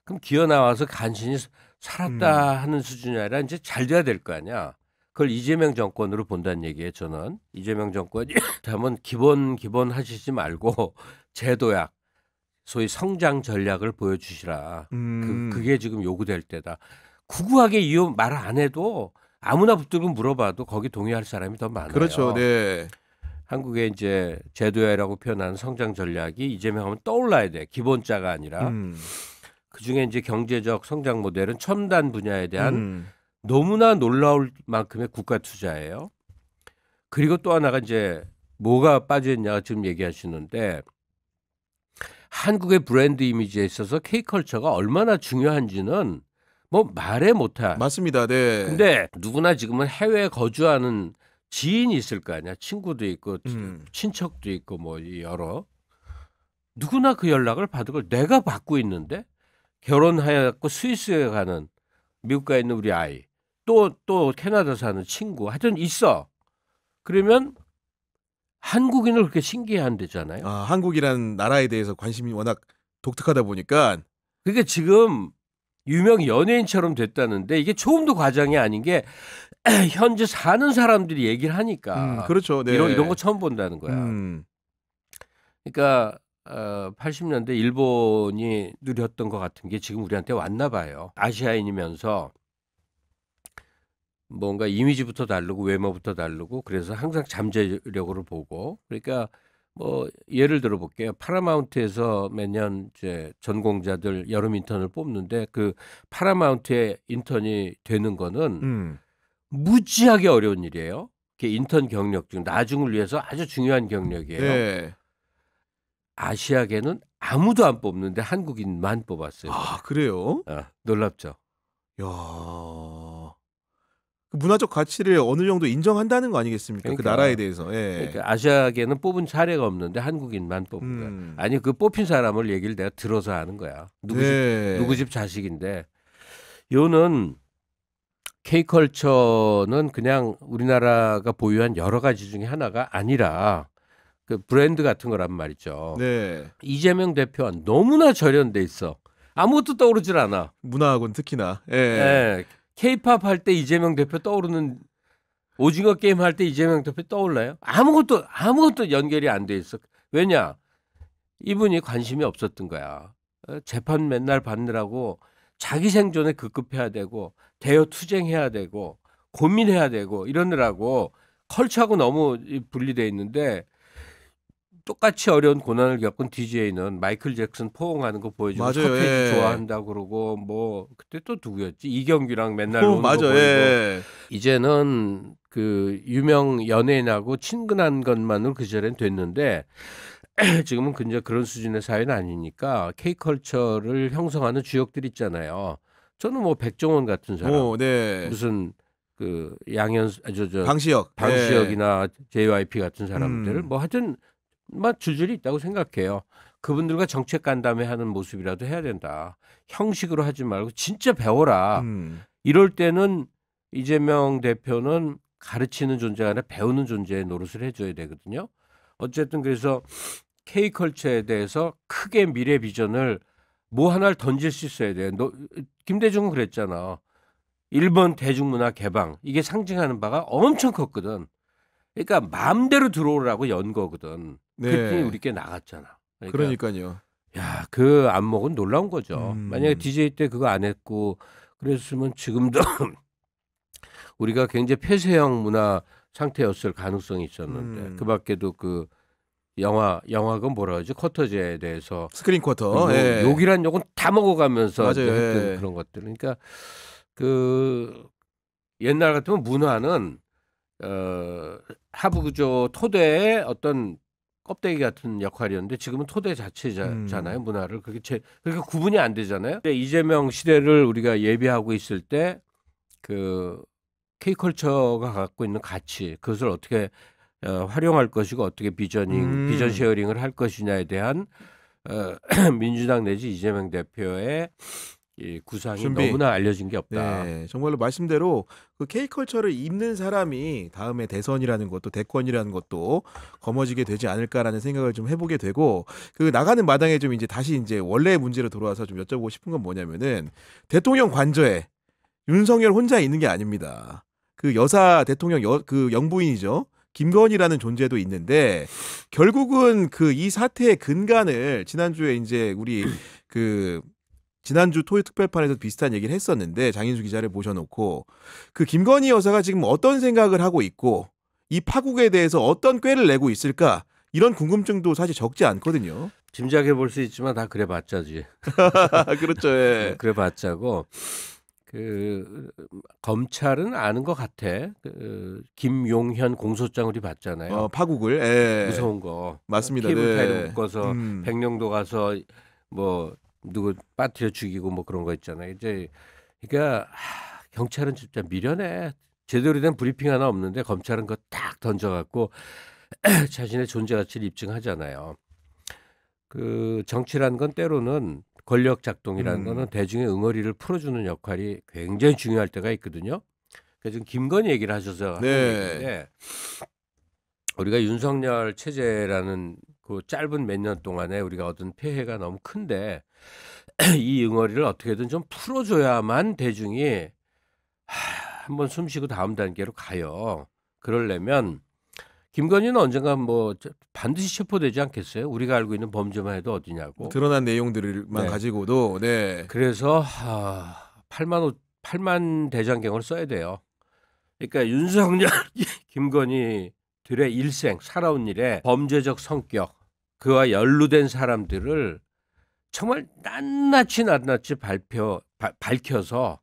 그럼 기어 나와서 간신히 살았다 하는 수준이 아니라 이제 잘 돼야 될 거 아니야. 그걸 이재명 정권으로 본다는 얘기예요. 저는 이재명 정권이 하면 기본 하시지 말고 제도약, 소위 성장 전략을 보여주시라. 그게 지금 요구될 때다. 구구하게 이유 말 안 해도 아무나 붙들고 물어봐도 거기 동의할 사람이 더 많아요. 그렇죠. 네. 한국의 이제 제도야라고 표현하는 성장 전략이 이재명하면 떠올라야 돼. 기본자가 아니라. 그 중에 이제 경제적 성장 모델은 첨단 분야에 대한 너무나 놀라울 만큼의 국가 투자예요. 그리고 또 하나가 이제 뭐가 빠져있냐 지금 얘기하시는데 한국의 브랜드 이미지에 있어서 K컬처가 얼마나 중요한지는 뭐 말해 못해. 맞습니다. 네. 근데 누구나 지금은 해외에 거주하는 지인이 있을 거 아니야. 친구도 있고 친척도 있고 뭐 여러. 누구나 그 연락을 받은 걸 내가 받고 있는데 결혼하여갖고 스위스에 가는 미국 가 있는 우리 아이 또 캐나다 사는 친구 하여튼 있어. 그러면 한국인을 그렇게 신기해한대잖아요. 아, 한국이라는 나라에 대해서 관심이 워낙 독특하다 보니까 그게 지금 유명 연예인처럼 됐다는데 이게 조금도 과장이 아닌 게 현재 사는 사람들이 얘기를 하니까 그렇죠. 네. 이런 거 처음 본다는 거야. 그러니까 80년대 일본이 누렸던 것 같은 게 지금 우리한테 왔나 봐요. 아시아인이면서 뭔가 이미지부터 다르고 외모부터 다르고 그래서 항상 잠재력으로 보고 그러니까 뭐 예를 들어 볼게요. 파라마운트에서 매년 이제 전공자들 여름 인턴을 뽑는데 그 파라마운트의 인턴이 되는 거는 무지하게 어려운 일이에요. 그게 인턴 경력 중 나중을 위해서 아주 중요한 경력이에요. 네. 아시아계는 아무도 안 뽑는데 한국인만 뽑았어요. 아, 그래요? 놀랍죠. 야. 그 문화적 가치를 어느 정도 인정한다는 거 아니겠습니까? 그러니까, 그 나라에 대해서. 예. 그러니까 아시아계는 뽑은 사례가 없는데 한국인만 뽑은 거야. 아니 그 뽑힌 사람을 얘기를 내가 들어서 하는 거야. 누구 집 자식인데. 요는 K컬처는 그냥 우리나라가 보유한 여러 가지 중에 하나가 아니라 그 브랜드 같은 거란 말이죠. 네. 이재명 대표와 너무나 절연돼 있어. 아무것도 떠오르질 않아. 문화하고는 특히나. 예. 네. K-팝 할 때 이재명 대표 떠오르는 오징어 게임 할 때 이재명 대표 떠올라요? 아무것도 연결이 안 돼 있어. 왜냐? 이분이 관심이 없었던 거야. 재판 맨날 받느라고 자기 생존에 급급해야 되고 대여 투쟁해야 되고 고민해야 되고 이러느라고 컬처하고 너무 분리돼 있는데 똑같이 어려운 고난을 겪은 DJ는 마이클 잭슨 포옹하는 거 보여주고 서태지 예. 좋아한다고 그러고 뭐 그때 또 누구였지? 이경규랑 맨날 노는 거 맞아. 보이고 예. 이제는 그 유명 연예인하고 친근한 것만으로 그 전엔 됐는데 지금은 그냥 그런 수준의 사회는 아니니까 K컬처를 형성하는 주역들 있잖아요. 저는 뭐 백종원 같은 사람 네. 무슨 그 예. 방시혁이나 JYP 같은 사람들 뭐 하여튼 막 줄줄이 있다고 생각해요. 그분들과 정책 간담회 하는 모습이라도 해야 된다. 형식으로 하지 말고 진짜 배워라. 이럴 때는 이재명 대표는 가르치는 존재가 아니라 배우는 존재의 노릇을 해줘야 되거든요. 어쨌든 그래서 K컬처에 대해서 크게 미래 비전을 뭐 하나를 던질 수 있어야 돼. 김대중은 그랬잖아. 일본 대중문화 개방 이게 상징하는 바가 엄청 컸거든. 그러니까 마음대로 들어오라고 연 거거든. 그랬더니 네. 우리께 나갔잖아. 그러니까 그러니까요. 야, 그 안목은 놀라운 거죠. 음. 만약에 DJ 때 그거 안 했고 그랬으면 지금도 우리가 굉장히 폐쇄형 문화 상태였을 가능성이 있었는데 그 밖에도 그 영화가 뭐라 그러지? 쿼터제에 대해서 스크린 쿼터. 예. 욕이란 욕은 다 먹어가면서 맞아요. 했던 예. 그런 것들. 그러니까 그 옛날 같으면 문화는 하부 구조 토대의 어떤 껍데기 같은 역할이었는데 지금은 토대 자체잖아요. 문화를 그렇게 구분이 안 되잖아요. 근데 이재명 시대를 우리가 예비하고 있을 때 그 K컬처가 갖고 있는 가치 그것을 어떻게 활용할 것이고 어떻게 비전 쉐어링을 할 것이냐에 대한 민주당 내지 이재명 대표의 이 구상이 준비. 너무나 알려진 게 없다. 네, 정말로 말씀대로 그 K컬처를 입는 사람이 다음에 대선이라는 것도 대권이라는 것도 거머쥐게 되지 않을까라는 생각을 좀 해보게 되고 그 나가는 마당에 좀 이제 다시 이제 원래의 문제로 돌아와서 좀 여쭤보고 싶은 건 뭐냐면은 대통령 관저에 윤석열 혼자 있는 게 아닙니다. 그 여사 대통령 그 영부인이죠. 김건희라는 존재도 있는데 결국은 그 이 사태의 근간을 지난주에 이제 우리 그 지난주 토요 특별판에서 비슷한 얘기를 했었는데 장인수 기자를 모셔놓고 그 김건희 여사가 지금 어떤 생각을 하고 있고 이 파국에 대해서 어떤 꾀를 내고 있을까 이런 궁금증도 사실 적지 않거든요. 짐작해 볼 수 있지만 다 그래 봤자지. 그렇죠. 예. 그래 봤자고 그 검찰은 아는 것 같아. 그 김용현 공소장 우리 봤잖아요. 파국을. 예. 무서운 거. 맞습니다. 케이블 타이로 네. 묶어서 백령도 가서 뭐 누구 빠뜨려 죽이고 뭐 그런 거 있잖아요. 이제 그러니까 경찰은 진짜 미련해. 제대로 된 브리핑 하나 없는데 검찰은 그거 딱 던져갖고 자신의 존재 가치를 입증하잖아요. 그 정치라는 건 때로는 권력 작동이라는 거는 대중의 응어리를 풀어주는 역할이 굉장히 중요할 때가 있거든요. 그래서 지금 김건희 얘기를 하셔서 하는 얘기인데 우리가 윤석열 체제라는 그 짧은 몇 년 동안에 우리가 얻은 폐해가 너무 큰데 이 응어리를 어떻게든 좀 풀어줘야만 대중이 한번 숨쉬고 다음 단계로 가요. 그러려면 김건희는 언젠가 뭐 반드시 체포되지 않겠어요? 우리가 알고 있는 범죄만 해도 어디냐고. 드러난 내용들만 가지고도. 네. 그래서 8만 대장경을 써야 돼요. 그러니까 윤석열, 김건희들의 일생, 살아온 일에 범죄적 성격, 그와 연루된 사람들을 정말 낱낱이 밝혀서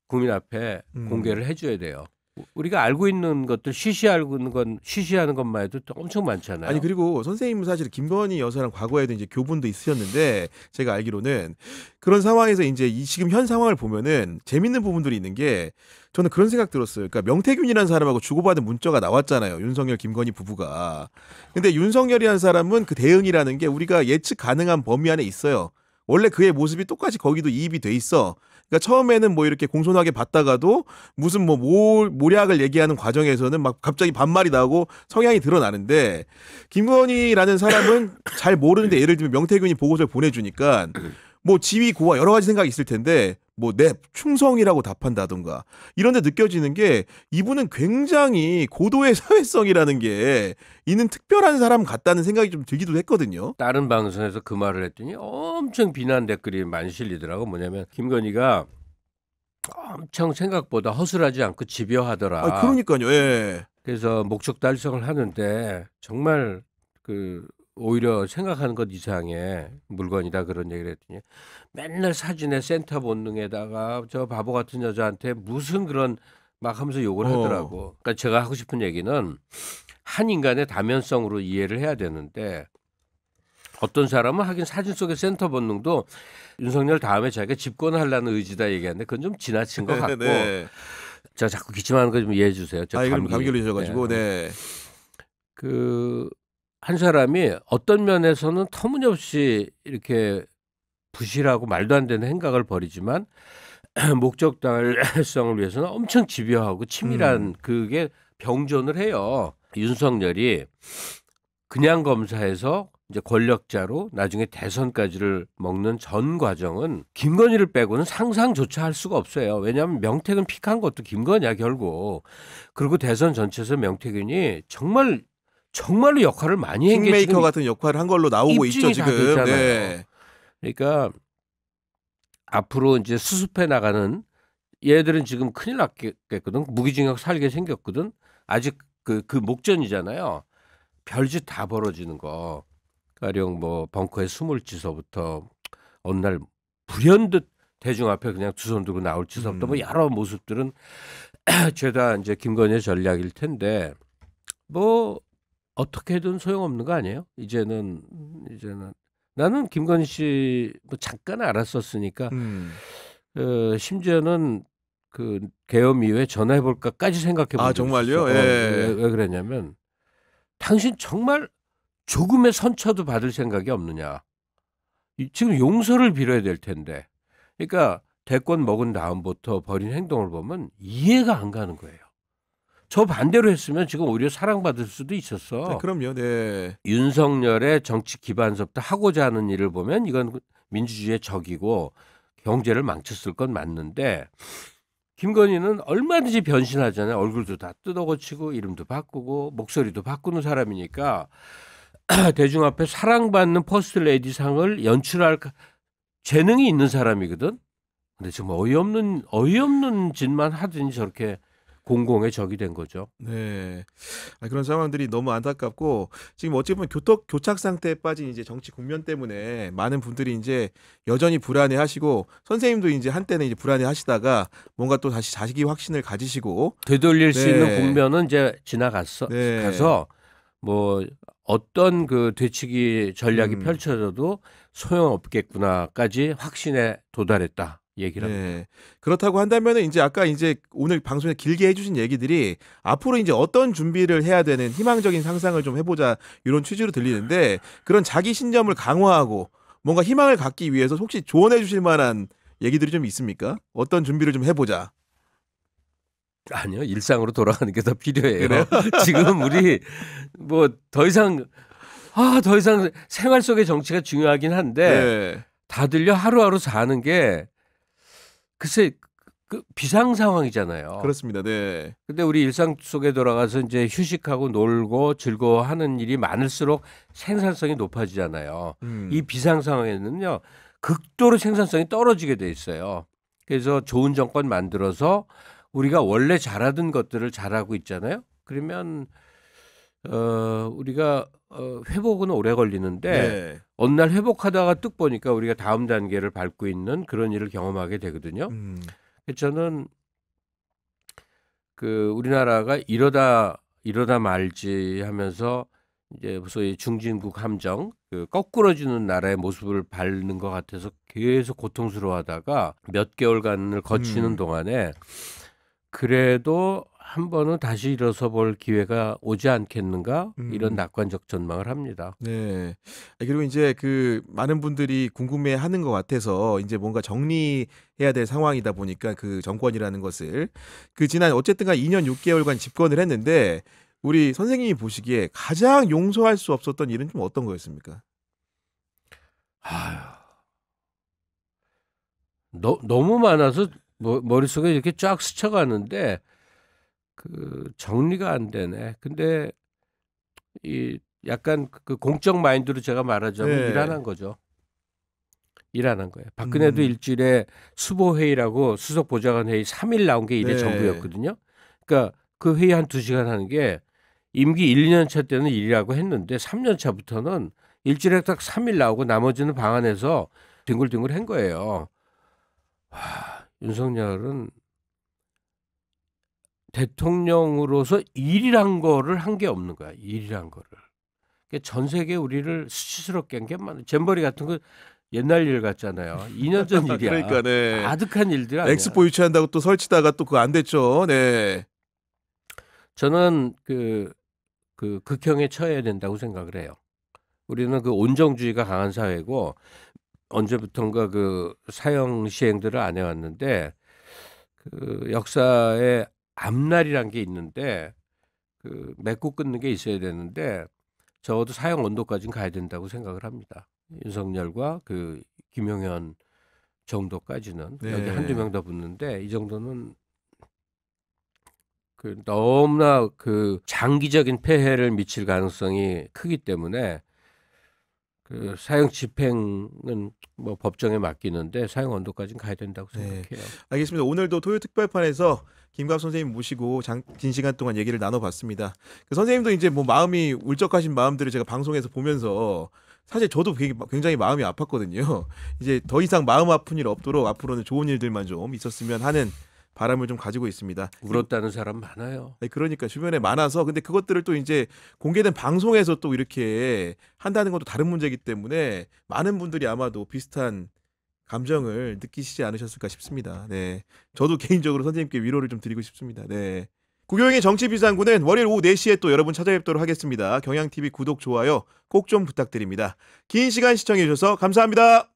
국민 앞에 공개를 해줘야 돼요. 우리가 알고 있는 것들 쉬쉬하는 것만 해도 엄청 많잖아요. 아니 그리고 선생님은 사실 김건희 여사랑 과거에도 이제 교분도 있으셨는데 제가 알기로는 그런 상황에서 이제 지금 현 상황을 보면은 재밌는 부분들이 있는 게 저는 그런 생각 들었어요. 그러니까 명태균이라는 사람하고 주고받은 문자가 나왔잖아요. 윤석열 김건희 부부가. 근데 윤석열이라는 사람은 그 대응이라는 게 우리가 예측 가능한 범위 안에 있어요. 원래 그의 모습이 똑같이 거기도 이입이 돼 있어. 그러니까 처음에는 뭐 이렇게 공손하게 봤다가도 무슨 뭐 모략을 얘기하는 과정에서는 막 갑자기 반말이 나오고 성향이 드러나는데 김건희라는 사람은 잘 모르는데 예를 들면 명태균이 보고서를 보내주니까 뭐 지위 고하 여러 가지 생각이 있을 텐데 뭐 내 충성이라고 답한다던가 이런 데 느껴지는 게 이분은 굉장히 고도의 사회성이라는 게 있는 특별한 사람 같다는 생각이 좀 들기도 했거든요. 다른 방송에서 그 말을 했더니 엄청 비난 댓글이 많이 실리더라고. 뭐냐면 김건희가 엄청 생각보다 허술하지 않고 집요하더라. 그러니까요. 예. 그래서 목적 달성을 하는데 정말 그 오히려 생각하는 것 이상의 물건이다 그런 얘기를 했더니 맨날 사진에 센터 본능에다가 저 바보 같은 여자한테 무슨 그런 막 하면서 욕을 하더라고. 그러니까 제가 하고 싶은 얘기는 한 인간의 다면성으로 이해를 해야 되는데 어떤 사람은 하긴 사진 속의 센터 본능도 윤석열 다음에 자기가 집권하려는 의지다 얘기하는데 그건 좀 지나친 것 같고 네. 제가 자꾸 기침하는 거 좀 이해해 주세요. 저 감기 걸리셔가지고 네. 그 한 사람이 어떤 면에서는 터무니없이 이렇게 부실하고 말도 안 되는 행각을 벌이지만 목적 달성을 위해서는 엄청 집요하고 치밀한 그게 병존을 해요. 윤석열이 그냥 검사에서 이제 권력자로 나중에 대선까지를 먹는 전 과정은 김건희를 빼고는 상상조차 할 수가 없어요. 왜냐하면 명태균 픽한 것도 김건희야 결국. 그리고 대선 전체에서 명태균이 정말로 역할을 많이 한 게 킹메이커 지금 같은 역할을 한 걸로 나오고 있죠 입증이 다 지금. 됐잖아요. 네. 그러니까 앞으로 이제 수습해 나가는 얘들은 지금 큰일 났겠거든. 무기징역 살게 생겼거든. 아직 그 목전이잖아요. 별짓 다 벌어지는 거. 가령 뭐 벙커에 숨을지서부터 어느 날 불현듯 대중 앞에 그냥 두 손 들고 나올지서부터 뭐 여러 모습들은 죄다 이제 김건희의 전략일 텐데 뭐 어떻게든 소용없는 거 아니에요? 이제는 나는 김건희 씨 뭐 잠깐 알았었으니까 심지어는 그 계엄 이후에 전화해 볼까까지 생각해 본 아 적이 정말요? 있었어. 예. 왜 그랬냐면 당신 정말 조금의 선처도 받을 생각이 없느냐. 지금 용서를 빌어야 될 텐데. 그러니까 대권 먹은 다음부터 벌인 행동을 보면 이해가 안 가는 거예요. 저 반대로 했으면 지금 오히려 사랑받을 수도 있었어. 네, 그럼요. 네. 윤석열의 정치 기반서부터 하고자 하는 일을 보면 이건 민주주의의 적이고 경제를 망쳤을 건 맞는데 김건희는 얼마든지 변신하잖아요. 얼굴도 다 뜯어고치고 이름도 바꾸고 목소리도 바꾸는 사람이니까 대중 앞에 사랑받는 퍼스트 레이디 상을 연출할 재능이 있는 사람이거든. 근데 지금 어이없는 짓만 하더니 저렇게 공공의 적이 된 거죠. 네. 그런 상황들이 너무 안타깝고 지금 어찌 보면 교착 상태에 빠진 이제 정치 국면 때문에 많은 분들이 이제 여전히 불안해하시고 선생님도 이제 한때는 이제 불안해하시다가 뭔가 또 다시 자식이 확신을 가지시고 되돌릴 수 네. 있는 국면은 이제 지나갔어. 네. 가서 뭐 어떤 그 되치기 전략이 펼쳐져도 소용없겠구나까지 확신에 도달했다. 얘기를 합니다. 네. 그렇다고 한다면은 이제 아까 이제 오늘 방송에 길게 해주신 얘기들이 앞으로 이제 어떤 준비를 해야 되는 희망적인 상상을 좀 해보자 이런 취지로 들리는데 그런 자기 신념을 강화하고 뭔가 희망을 갖기 위해서 혹시 조언해 주실 만한 얘기들이 좀 있습니까? 어떤 준비를 좀 해보자. 아니요, 일상으로 돌아가는 게 더 필요해요. 지금 우리 뭐 더 이상 생활 속의 정치가 중요하긴 한데 네. 다들요 하루하루 사는 게 글쎄 그 비상 상황이잖아요. 그렇습니다. 네. 근데 우리 일상 속에 돌아가서 이제 휴식하고 놀고 즐거워하는 일이 많을수록 생산성이 높아지잖아요. 이 비상 상황에는요 극도로 생산성이 떨어지게 돼 있어요. 그래서 좋은 정권 만들어서 우리가 원래 잘하던 것들을 잘하고 있잖아요. 그러면 우리가 회복은 오래 걸리는데 네. 어느 날 회복하다가 뚝 보니까 우리가 다음 단계를 밟고 있는 그런 일을 경험하게 되거든요. 저는 그 우리나라가 이러다 말지 하면서 이제 소위 중진국 함정 그 거꾸러지는 나라의 모습을 밟는 것 같아서 계속 고통스러워하다가 몇 개월간을 거치는 동안에 그래도 한 번은 다시 일어서 볼 기회가 오지 않겠는가 이런 낙관적 전망을 합니다. 네. 그리고 이제 그 많은 분들이 궁금해하는 것 같아서 이제 뭔가 정리해야 될 상황이다 보니까 그 정권이라는 것을 그 지난 어쨌든간 2년 6개월간 집권을 했는데 우리 선생님이 보시기에 가장 용서할 수 없었던 일은 좀 어떤 거였습니까? 너무 많아서 머릿속에 이렇게 쫙 스쳐가는데 그 정리가 안 되네. 근데 이 약간 그 공적 마인드로 제가 말하자면 네. 일하는 거죠. 일하는 거예요. 박근혜도 일주일에 수보회의라고 수석보좌관 회의 3일 나온 게 일의 네. 전부였거든요. 그러니까 그 회의 한 2시간 하는 게 임기 1, 2년 차 때는 일이라고 했는데 3년 차부터는 일주일에 딱 3일 나오고 나머지는 방 안에서 뒹굴뒹굴 한 거예요. 윤석열은 대통령으로서 일이란 거를 한 게 없는 거야. 일이란 거를. 그러니까 전 세계 우리를 수치스럽게 한 게 많아. 잼버리 같은 거 옛날 일 같잖아요. 2년 전 일이야. 그러니까 네. 아득한 일들 아니야. 엑스포 유치한다고 또 설치다가 또 그거 안 됐죠. 네. 저는 그 극형에 처해야 된다고 생각을 해요. 우리는 그 온정주의가 강한 사회고 언제부턴가 그 사형 시행들을 안 해왔는데 그 역사에 앞날이란 게 있는데 그 맺고 끊는 게 있어야 되는데 적어도 사형 언도까지는 가야 된다고 생각을 합니다. 윤석열과 그 김용현 정도까지는 네. 여기 한두 명 더 붙는데 이 정도는 그 너무나 그 장기적인 폐해를 미칠 가능성이 크기 때문에 그 사형 집행은 뭐 법정에 맡기는데 사형 언도까지는 가야 된다고 네. 생각해요. 알겠습니다. 오늘도 토요 특별판에서 김갑 선생님 모시고 긴 시간 동안 얘기를 나눠봤습니다. 그 선생님도 이제 뭐 마음이 울적하신 마음들을 제가 방송에서 보면서 사실 저도 굉장히 마음이 아팠거든요. 이제 더 이상 마음 아픈 일 없도록 앞으로는 좋은 일들만 좀 있었으면 하는 바람을 좀 가지고 있습니다. 울었다는 사람 많아요. 아니, 그러니까 주변에 많아서 근데 그것들을 또 이제 공개된 방송에서 또 이렇게 한다는 것도 다른 문제이기 때문에 많은 분들이 아마도 비슷한 감정을 느끼시지 않으셨을까 싶습니다. 네, 저도 개인적으로 선생님께 위로를 좀 드리고 싶습니다. 네, 구교영의 정치비상구는 월요일 오후 4시에 또 여러분 찾아뵙도록 하겠습니다. 경향TV 구독, 좋아요 꼭 좀 부탁드립니다. 긴 시간 시청해 주셔서 감사합니다.